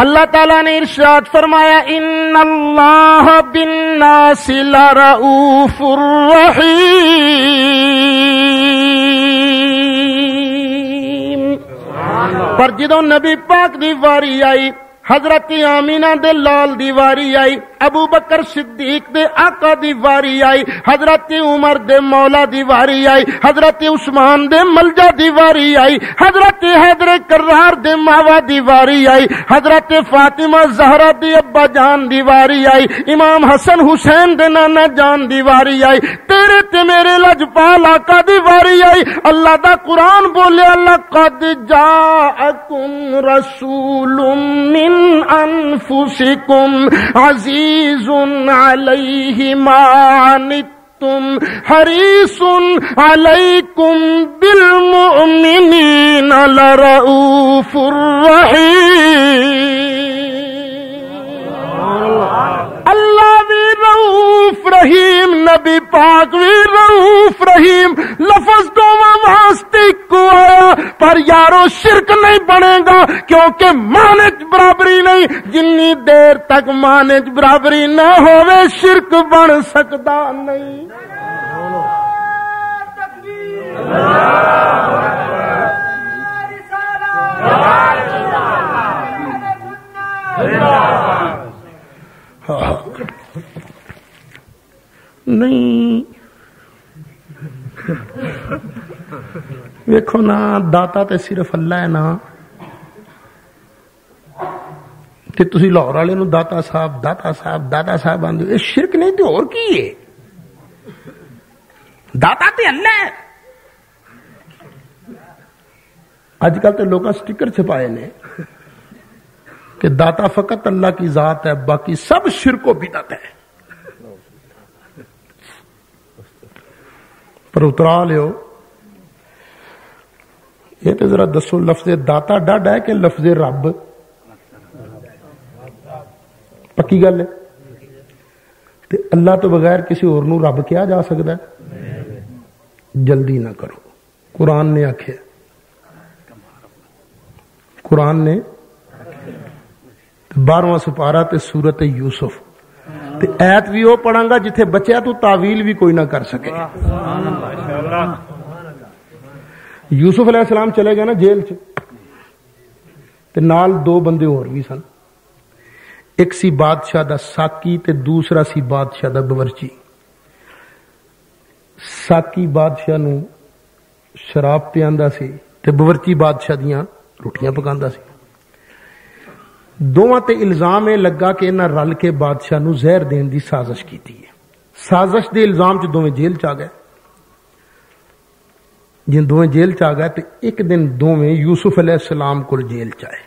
اللہ تعالیٰ نے ارشاد فرمایا ان اللہ بالناس لرؤوف الرحیم. پر جدوں نبی پاک دی واری آئی، حضرت آمینہ دے لال دی واری آئی، ابو بکر صدیق دے آقا دی واری آئی، حضرت عمر دے مولا دی واری آئی، حضرت عثمان دے ملجا دی واری آئی، حضرت حیدر کرار دے ماوا دی واری آئی، حضرت فاطمہ زہرا دی ابا جان دی واری آئی، امام حسن حسین دے نانا جان دی واری آئی، تیرے تے میرے لجپال آقا دی واری آئی. اللہ دا قرآن بولے لقد جاءکم رسول من انفسکم عزیز علیہ ما عنتم حریص علیکم بالمؤمنین لرؤوف الرحیم. اللہ بھی رؤوف رحیم، نبی پاک بھی رؤوف رحیم. لفظ تو واسطے کو آیا پر یارو شرک نہیں بنے گا کیونکہ مانج برابری نہیں. جنی دیر تک مانج برابری نہ ہووے شرک بن سکتا نہیں. نہیں ویکھو نا داتا تے صرف اللہ ہے نا. تے تسی لاہور والے نو داتا صاحب داتا صاحب داتا صاحب آندے اے شرک نہیں تے اور کی ہے؟ داتا تے اللہ ہے. اج کل تے لوگاں سٹیکر چھپائے نے کہ داتا فقط اللہ کی ذات ہے، باقی سب شرک و بدعت ہے. پر اترا لیو یہ تو ذرا دسو لفظ داتا ڈاڈ ہے کہ لفظ رب؟ پکی گل ہے. تے اللہ تو بغیر کسی اور نو رب کیا جا سکتا ہے؟ جلدی نہ کرو. قرآن نے آکھیا، قرآن نے 12واں سپارہ تے سورت یوسف تے ایت بھی وہ پڑھاں گا جتھے بچیا تو تعویل بھی کوئی نہ کر سکے. یوسف علیہ السلام چلے گئے نا جیل چ تے نال دو بندے اور بھی سن. ایک سی بادشاہ دا ساکی تے دوسرا سی بادشاہ دا باورچی. ساکی بادشاہ نو شراب پیاندا سی تے باورچی بادشاہ دیاں روٹیاں پکاندا سی. دونوں تے الزام یہ لگا کہ انہاں رل کے بادشاہ نو زہر دین دی سازش کیتی ہے. سازش دے الزام چ دوویں جیل چ آ گئے. جن دوویں جیل چ آ گئے تے ایک دن دوویں یوسف علیہ السلام کول جیل چ آئے.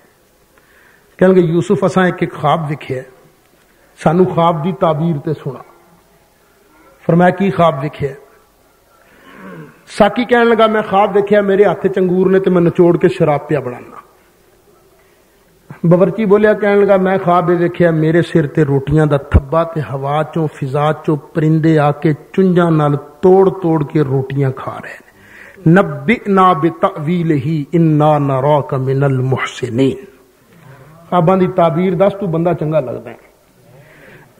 کہن گے یوسف اساں ایک خواب ویکھیا سانو خواب دی تعبیر تے سنا. فرمایا کی خواب ویکھیا؟ ساکی کہنے لگا میں خواب ویکھیا میرے ہاتھ چنگور نے تے میں نچوڑ کے شراب پیا بنانا. باورچی بولیا کہنے لگا میں خواب ویکھیا میرے سر تے روٹیاں دا تھبا تے ہوا چوں فضا چوں پرندے آ کے چنجاں نال توڑ توڑ کے روٹیاں کھا رہے ہیں. نبئنا بتأویلہ انا نراک من المحسنین. خواباں دی تعبیر دس تو بندہ چنگا لگدا ہے.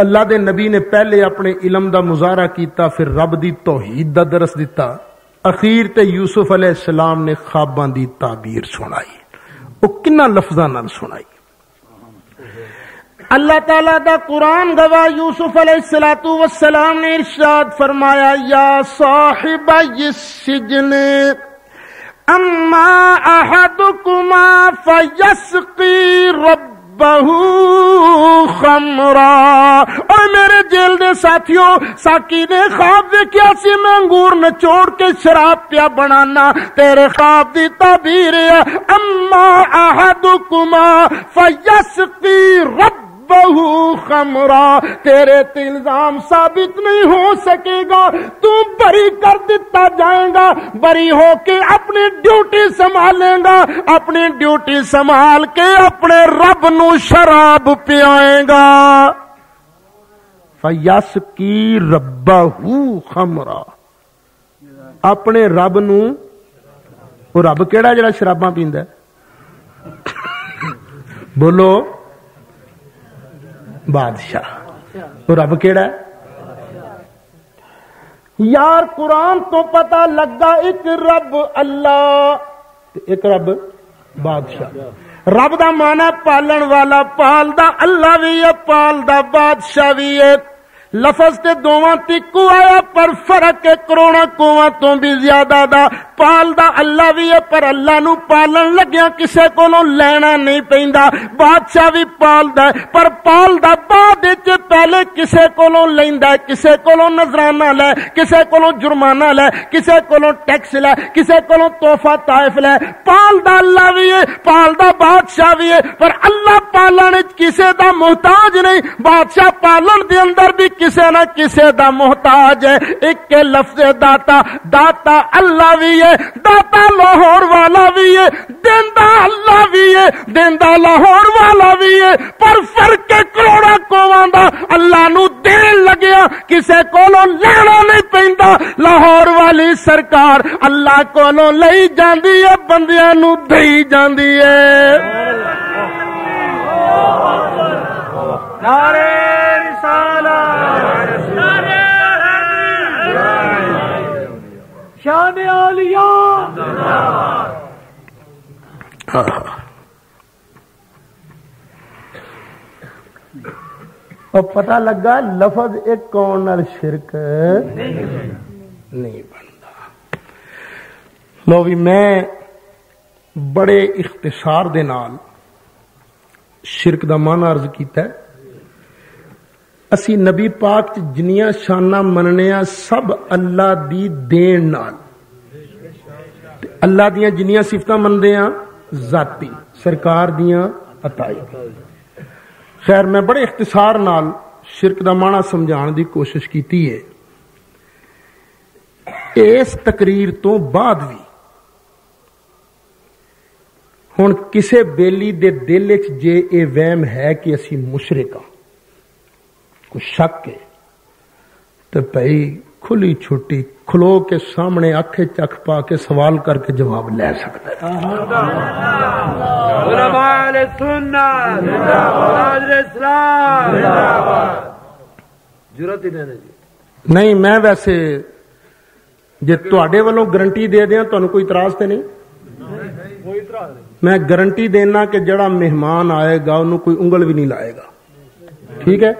اللہ دے نبی نے پہلے اپنے علم دا مظاہرہ کیتا پھر رب دی توحید دا درس دیتا. اخیر تے یوسف علیہ السلام نے خواباں دی تعبیر سنائی. وہ کنہ لفظاں نال سنائی. اللہ تعالیٰ دا قرآن گواہ یوسف علیہ السلام نے ارشاد فرمایا یا صاحب السجن اما احدکما فیسقی ربہ خمرا. اور میرے جیل دے ساتھیوں ساکی نے خواب دیکھا سی میں انگور نچوڑ کے شراب پیا بنانا. تیرے خواب دی تعبیر ہے اما احدکما فیسقی ربہ خمرا. تیرے تے الزام ثابت نہیں ہو سکے گا. تو بری کر دیتا جائے گا. بری ہو کے اپنی ڈیوٹی سنبھالے گا. اپنی ڈیوٹی سنبھال کے اپنے رب نو شراب پیائے گا. فیسقی ربہ خمرا. اپنے رب نو. وہ رب کیڑا جڑا شراباں پیندا ہے؟ بولو بادشاہ. تو رب کیڑا ہے یار؟ قرآن تو پتہ لگا ایک رب اللہ ایک رب بادشاہ. رب دا مانا پالن والا. پال دا اللہ بھی ہے پال دا بادشاہ بھی ہے. لفظ تے دوواں تکو آیا پر فرق کروڑا کوواں تو بھی زیادہ دا. پال دا اللہ بھی ہے پر اللہ نو پالن لگیا کسے کولوں لینا نہیں پیندا. بادشاہ بھی پال دا ہے پر پال دا بعد وچ پہلے کسے کولوں لیندا ہے. کسے کولوں نذرانہ لے, کسے کولوں جرمانہ لے, کسے کولوں ٹیکس لے, کسے کولوں تحفہ طائف لے. پال دا اللہ بھی ہے پال دا بادشاہ بھی ہے پر اللہ پالن وچ کسے دا محتاج نہیں. بادشاہ پالن دے اندر بھی کسے نہ کسے دا محتاج ہے. ایک کے لفظ داتا. داتا اللہ بھی ہے, داتا لاہور والا بھی ہے, دیندا اللہ بھی ہے, دیندا لاہور والا بھی ہے. پر فرق کروڑا کوواں دا. اللہ نو دین لگیا کسے کولوں لینا نہیں پیندا. لاہور والی سرکار اللہ کولوں لئی جاندی ہے بندیاں نو دئی جاندی ہے. نعرہ شان اولیاء. اور پتہ لگا لفظ ایک کون نال شرک نہیں بنتا. لو بھی میں بڑے اختصار دے نال شرک دا معنی عرض کیتا ہے. اسی نبی پاک چ جنیاں شاناں مننیاں سب اللہ دی دین نال. اللہ دیاں جنیاں صفتاں مندے ہاں ذاتی سرکار دیاں عطائی. خیر میں بڑے اختصار نال شرک دا معنی سمجھان دی کوشش کیتی ہے. اس تقریر تو بعد بھی ہن کسے بیلی دے دل وچ جے اے وہم ہے کہ اسی مشرک ہاں کوئی شک ہے تو بھائی کھلی چھٹی کھلو کے سامنے اکھ چکھ پا کے سوال کر کے جواب لے سکتا ہے. علماء اہل سنت حضرت اسلام ضرورت ہی نہیں. میں ویسے جے تواڈے والوں گارنٹی دے دیاں تانوں کوئی اعتراض تے نہیں. میں گارنٹی دینا کہ جڑا مہمان آئے گا انہوں کوئی انگل بھی نہیں لائے گا. ٹھیک ہے.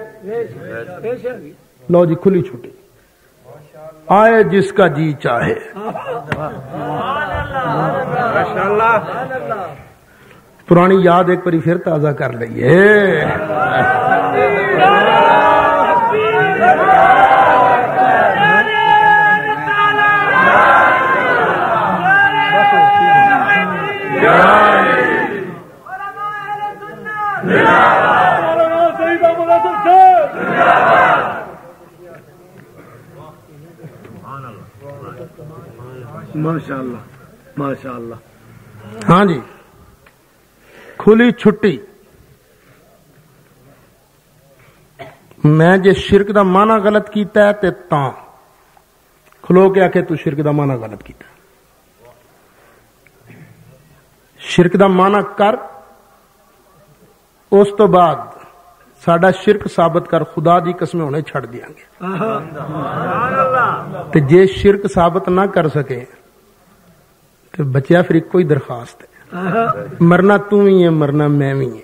لو جی کھلی چھٹی. آئے جس کا جی چاہے. پرانی یاد ایک باری پھر تازہ کر لئیے. ماشاءاللہ ماشاءاللہ. ہاں جی کھلی چھٹی. میں جے شرک دا معنی غلط کیتا ہے تے تاں کھلو کے آکے تو شرک دا معنی غلط کیتا. شرک دا معنی کر اس تو بعد ساڈا شرک ثابت کر, خدا دی قسم ہونے چھڑ دیاں گے. تے جے شرک ثابت نہ کر سکے تو بچیا پھر ایک کوئی درخواست ہے, مرنا تو ہی ہے مرنا میں بھی ہے.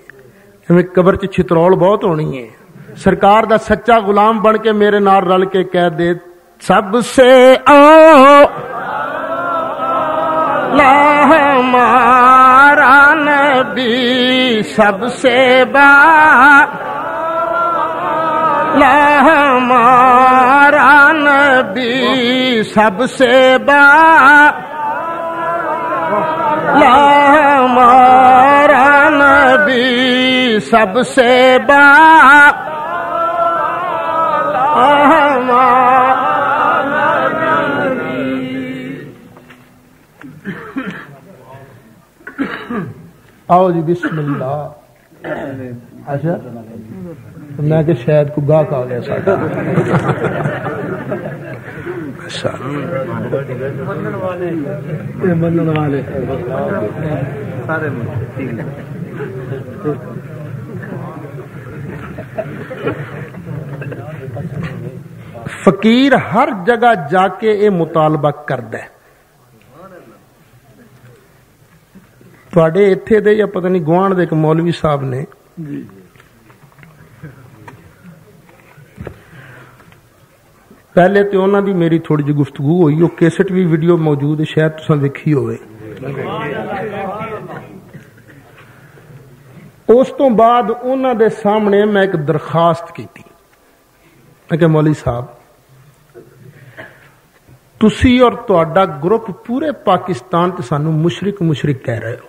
ہمیں قبر چ چھترول بہت ہونی ہے. سرکار دا سچا غلام بن کے میرے نال رل کے کہہ دے سب سے اولا ہمارا نبی, سب سے بالا ہمارا نبی, سب سے ہمارا نبی, سب سے آؤ جی بسم اللہ. اچھا میں کہ شاید کو گاہک آ گیا ساڈا. منن والے سارے فقیر ہر جگہ جا کے یہ مطالبہ کردا ہے. تواڈے ایتھے دے یا پتہ نہیں گوانڈ دے ایک مولوی صاحب نے پہلے تو انہوں دی میری تھوڑی جی گفتگو ہوئی, وہ کیسٹ بھی ویڈیو موجود ہے, شاید تساں دیکھی ہوئے. اس تو بعد انہوں دے سامنے میں ایک درخواست کی تھی. میں کہ مولوی صاحب تسی اور تہاڈا گروپ پورے پاکستان تے سانو مشرک کہہ رہے ہو,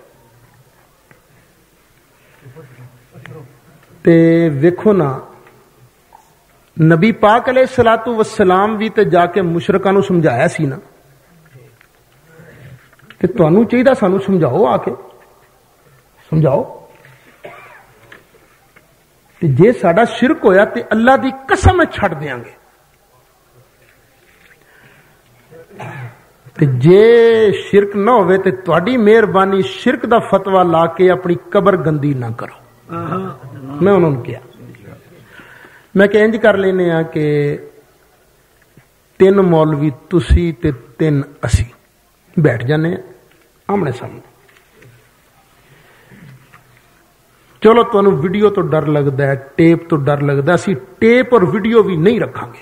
تے ویکھو نا نبی پاک علیہ الصلوۃ والسلام بھی تے جا کے مشرکاں نو سمجھایا سی نا, کہ تانوں چاہیے سانو سمجھاؤ, آ کے سمجھاؤ. تے جے ساڈا شرک ہویا تے اللہ دی قسم چھڑ دیاں گے, تے جے شرک نہ ہوئے تے تہاڈی مہربانی شرک دا فتوی لا کے اپنی قبر گندی نہ کرو. میں انہوں نے کیا میں کہ انج کر لینے ہاں کہ 3 مولوی تسی تے 3 اسی بیٹھ جانے آمنے سامنے. چلو تانوں ویڈیو تو ڈر لگتا ہے, ٹیپ تو ڈر لگتا ہے, اسی ٹیپ اور ویڈیو بھی نہیں رکھاں گے.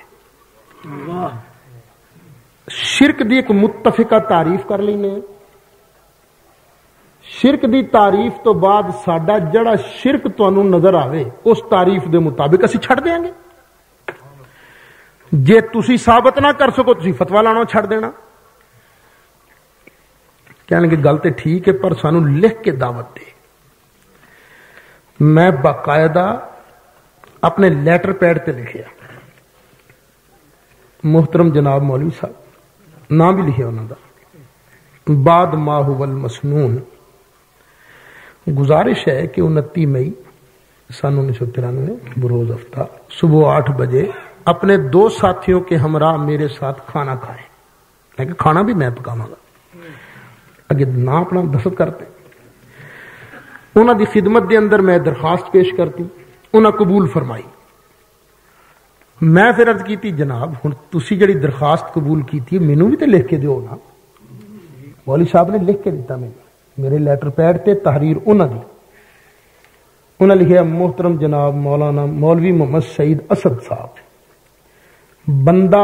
شرک دی ایک متفقہ تعریف کر لینے. شرک دی تعریف تو بعد ساڈا جڑا شرک تانوں نظر آوے اس تعریف دے مطابق اسی چھڑ دیاں گے. جے تسی ثابت نہ کر سکو تسی فتوی لانا چھڑ دینا. کہنے کہ گل تے ٹھیک ہے پر سانوں لکھ کے دعوت دے. میں باقاعدہ اپنے لیٹر پیڈ تے لکھیا محترم جناب مولوی صاحب, نام بھی لکھیا انہوں دا, بعد ما هو المسنون. گزارش ہے کہ 29 مئی سن 1993 بروز ہفتہ صبح 8 بجے اپنے 2 ساتھیوں کے ہمراہ میرے ساتھ کھانا کھائیں. لیکن کھانا بھی میں پکاواں گا. اگے نہ اپنا دست کرتے. انہوں دی خدمت دے اندر میں درخواست پیش کرتی, انہوں قبول فرمائی. میں پھر عرض کی جناب ہن تسی جڑی درخواست قبول کی تھی مینوں بھی تے لکھ کے دیو نا. مولوی صاحب نے لکھ کے دیتا میرے لیٹر پیڈ تے تحریر انہوں دی. انہوں نے لکھا محترم جناب مولانا مولوی محمد سعید اسد صاحب, بندہ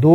2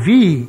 20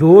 2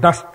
10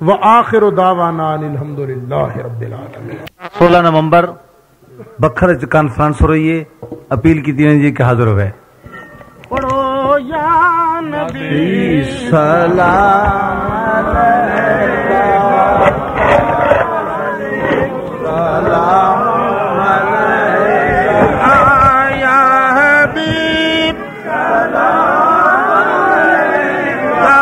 وآخر دعوانا ان الحمدللہ رب العالمین۔ 16 نومبر بکھر کانفرنس ہو رہی ہے، اپیل کی تین جی کہ حاضر ہوئے پڑھو یا نبی سلام علیکہ سلام علیکہ یا حبیب سلام علیکہ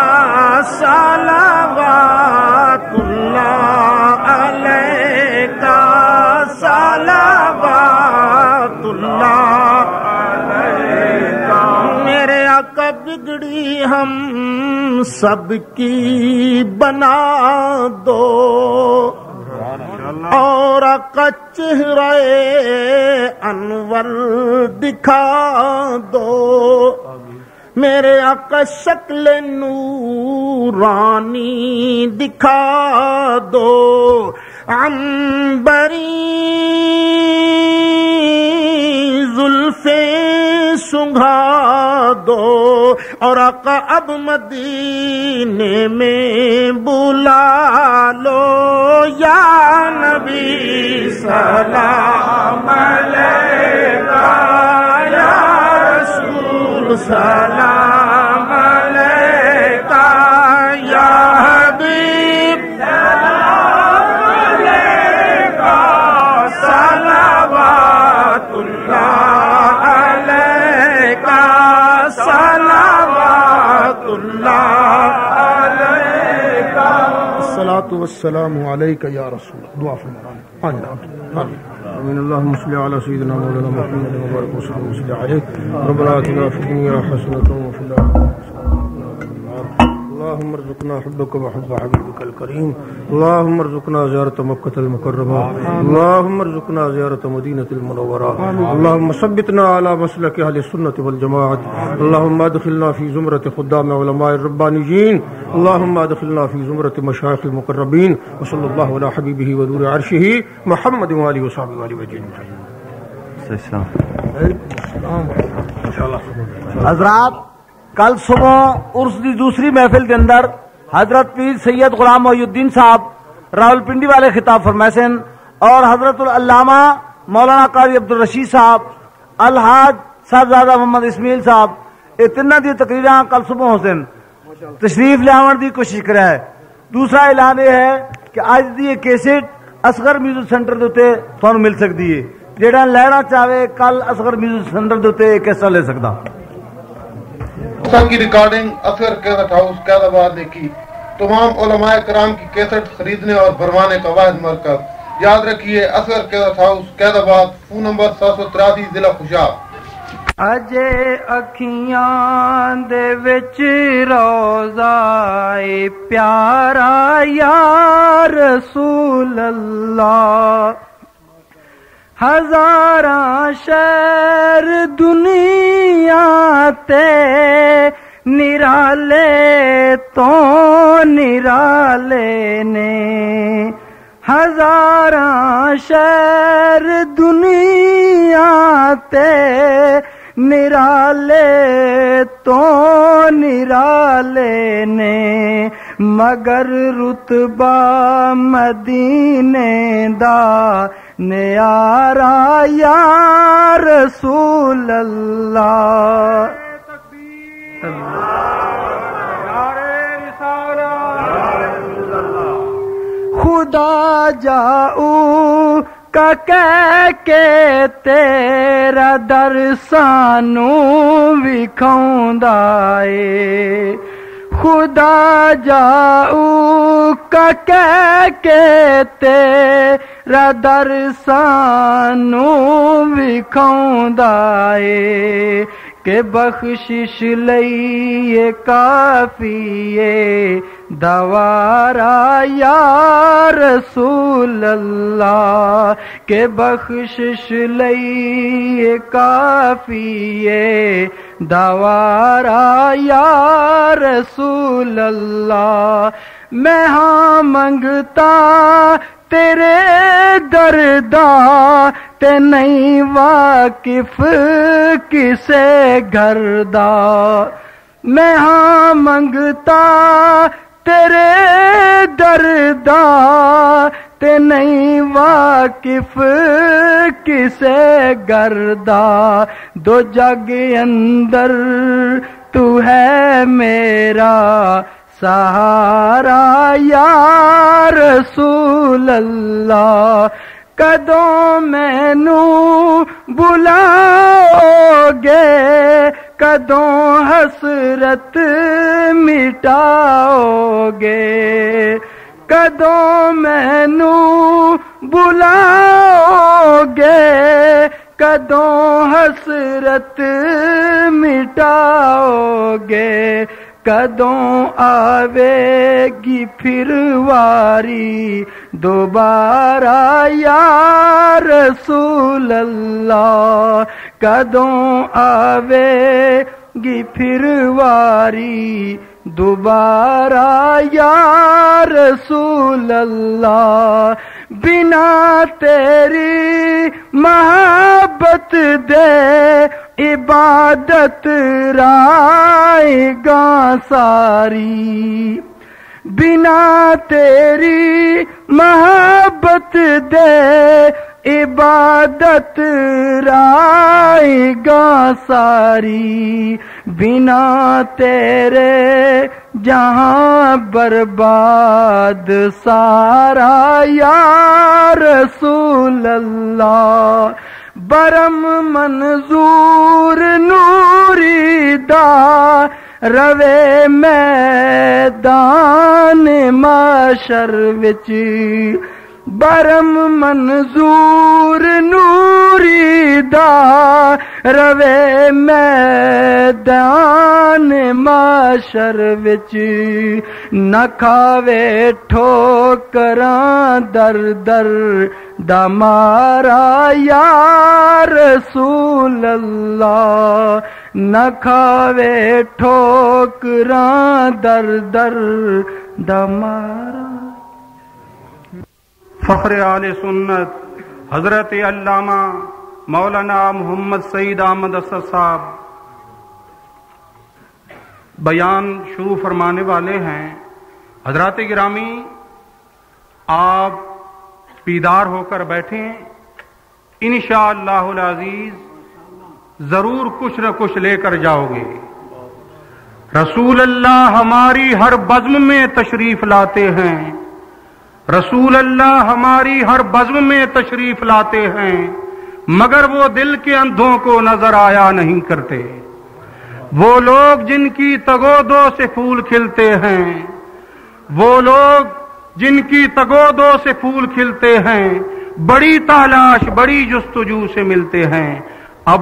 صلوات اللہ علیکہ صلوات اللہ علیکہ۔ میرے آقا بگڑی ہم سب کی بنا دو اور آقا چہرہ انور دکھا دو، میرے آقا شکل نورانی دکھا دو، عنبری زلفیں سنگھا دو، اور آقا اب مدینے میں بلا لو، یا نبی سلام علیکہ یا رسول سلام علیکہ یا حبیب سلام علیکہ صلوات اللہ علیکہ صلوات اللہ علیکہ۔ الصلاۃ والسلام علیکہ یا رسول اللہ۔ دعا فرمائیں آمین آمین۔ اللهم صل على سيدنا مولانا محمد وبارك وسلم عليه ربنا آتنا في الدنيا حسنة وفي الآخرة اللهم ارزقنا حبك وحب حبيبك الكريم، اللهم ارزقنا زيارة مكة المكرمة، اللهم ارزقنا زيارة مدينة المنورة، اللهم ثبتنا على مسلك أهل السنة والجماعة، اللهم ادخلنا في زمرة خدام علماء الربانيين، اللهم ادخلنا في زمرة مشايخ المقربين، وصلى الله على حبيبه ونور عرشه محمد وآله وصحبه وآله وسلم۔ حضرات کل صبح عرس دی دوسری محفل کے اندر حضرت پیر سید غلام محی الدین صاحب راولپنڈی والے خطاب فرمائسن، اور حضرت العلامہ مولانا قاری عبدالرشید صاحب، الحاج صاحبزادہ محمد اسماعیل صاحب، اتنا دی تقریراں کل صبح حسین تشریف لیاون دی کوشش کرا ہے۔ دوسرا اعلان یہ ہے کہ اج دی یہ کیسٹ اصغر میوزک سینٹر دے اوتے تھانوں مل سکتی ہے، جیڑا لینا چاہے کل اصغر میوزک سینٹر دے اوتے کیسا لے سکدا۔ کی ریکارڈنگ اصغر کیسٹ ہاؤس قید آباد نے کی۔ تمام علماء کرام کی کیسٹ خریدنے اور بھروانے کا واحد مرکز، یاد رکھیے اصغر کیسٹ ہاؤس قید آباد، فون نمبر 783 ضلع خوشاب۔ اجے اکھیاں دے وچ روزہ اے پیارا یا رسول اللہ، ہزاراں شہر دنیا تے نرالے تو نرالے نے، ہزاراں شہر دنیا تے نرالے تو نرالے نے، مگر رتبہ مدینے دا نیارا یا رسول اللہ۔ خدا جاؤ کا کہہ کے تیرا در سانوں وکھاوندا اے، خدا جاؤ کا کہہ کے تیرا در سانوں وکھاوندا اے، کہ بخشش لئیے کافی اے دوارا یا رسول اللہ، کہ بخشش لئیے کافی اے دوارا یا رسول اللہ۔ میں ہاں منگتا تیرے دردا تے نہیں واقف کسے گھر دا، میں ہاں منگتا تیرے دردا تے نہیں واقف کسے گردا دو جگ اندر تو ہے میرا سہارا یا رسول اللہ کدوں مینوں بلاؤ گے کدوں حسرت مٹاؤ گے کدوں مینوں بلاؤ گے کدوں حسرت مٹاؤ گے کدوں آوے گی پھر واری دوبارہ یا رسول اللہ کدوں آوے گی پھر واری دوبارہ یا رسول اللہ بنا تیری محبت دے عبادت رائے گا ساری بنا تیری محبت دے عبادت رائے گا ساری بنا تیرے جہاں برباد سارا یا رسول اللہ برم منظور نوری دا روے میدان معشر وچ برم منظور نوری دا روے میدان معشر وچ نہ کھاوے ٹھوکراں در در دا مارا یا رسول اللہ نہ کھاوے ٹھوکراں در در دا مارا فخر آل سنت حضرت علامہ مولانا محمد سعید احمد اسد صاحب بیان شروع فرمانے والے ہیں۔ حضرات گرامی آپ بیدار ہو کر بیٹھیں، انشاءاللہ العزیز ضرور کچھ نہ کچھ لے کر جاؤ گے۔ رسول اللہ ہماری ہر بزم میں تشریف لاتے ہیں، رسول اللہ ہماری ہر بزم میں تشریف لاتے ہیں، مگر وہ دل کے اندھوں کو نظر آیا نہیں کرتے۔ وہ لوگ جن کی تگودو سے پھول کھلتے ہیں، وہ لوگ جن کی تگودو سے پھول کھلتے ہیں، بڑی تلاش بڑی جستجو سے ملتے ہیں۔ اب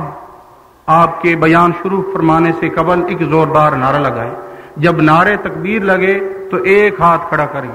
آپ کے بیان شروع فرمانے سے قبل ایک زوردار نعرہ لگائیں۔ جب نعرے تکبیر لگے تو ایک ہاتھ کھڑا کریں۔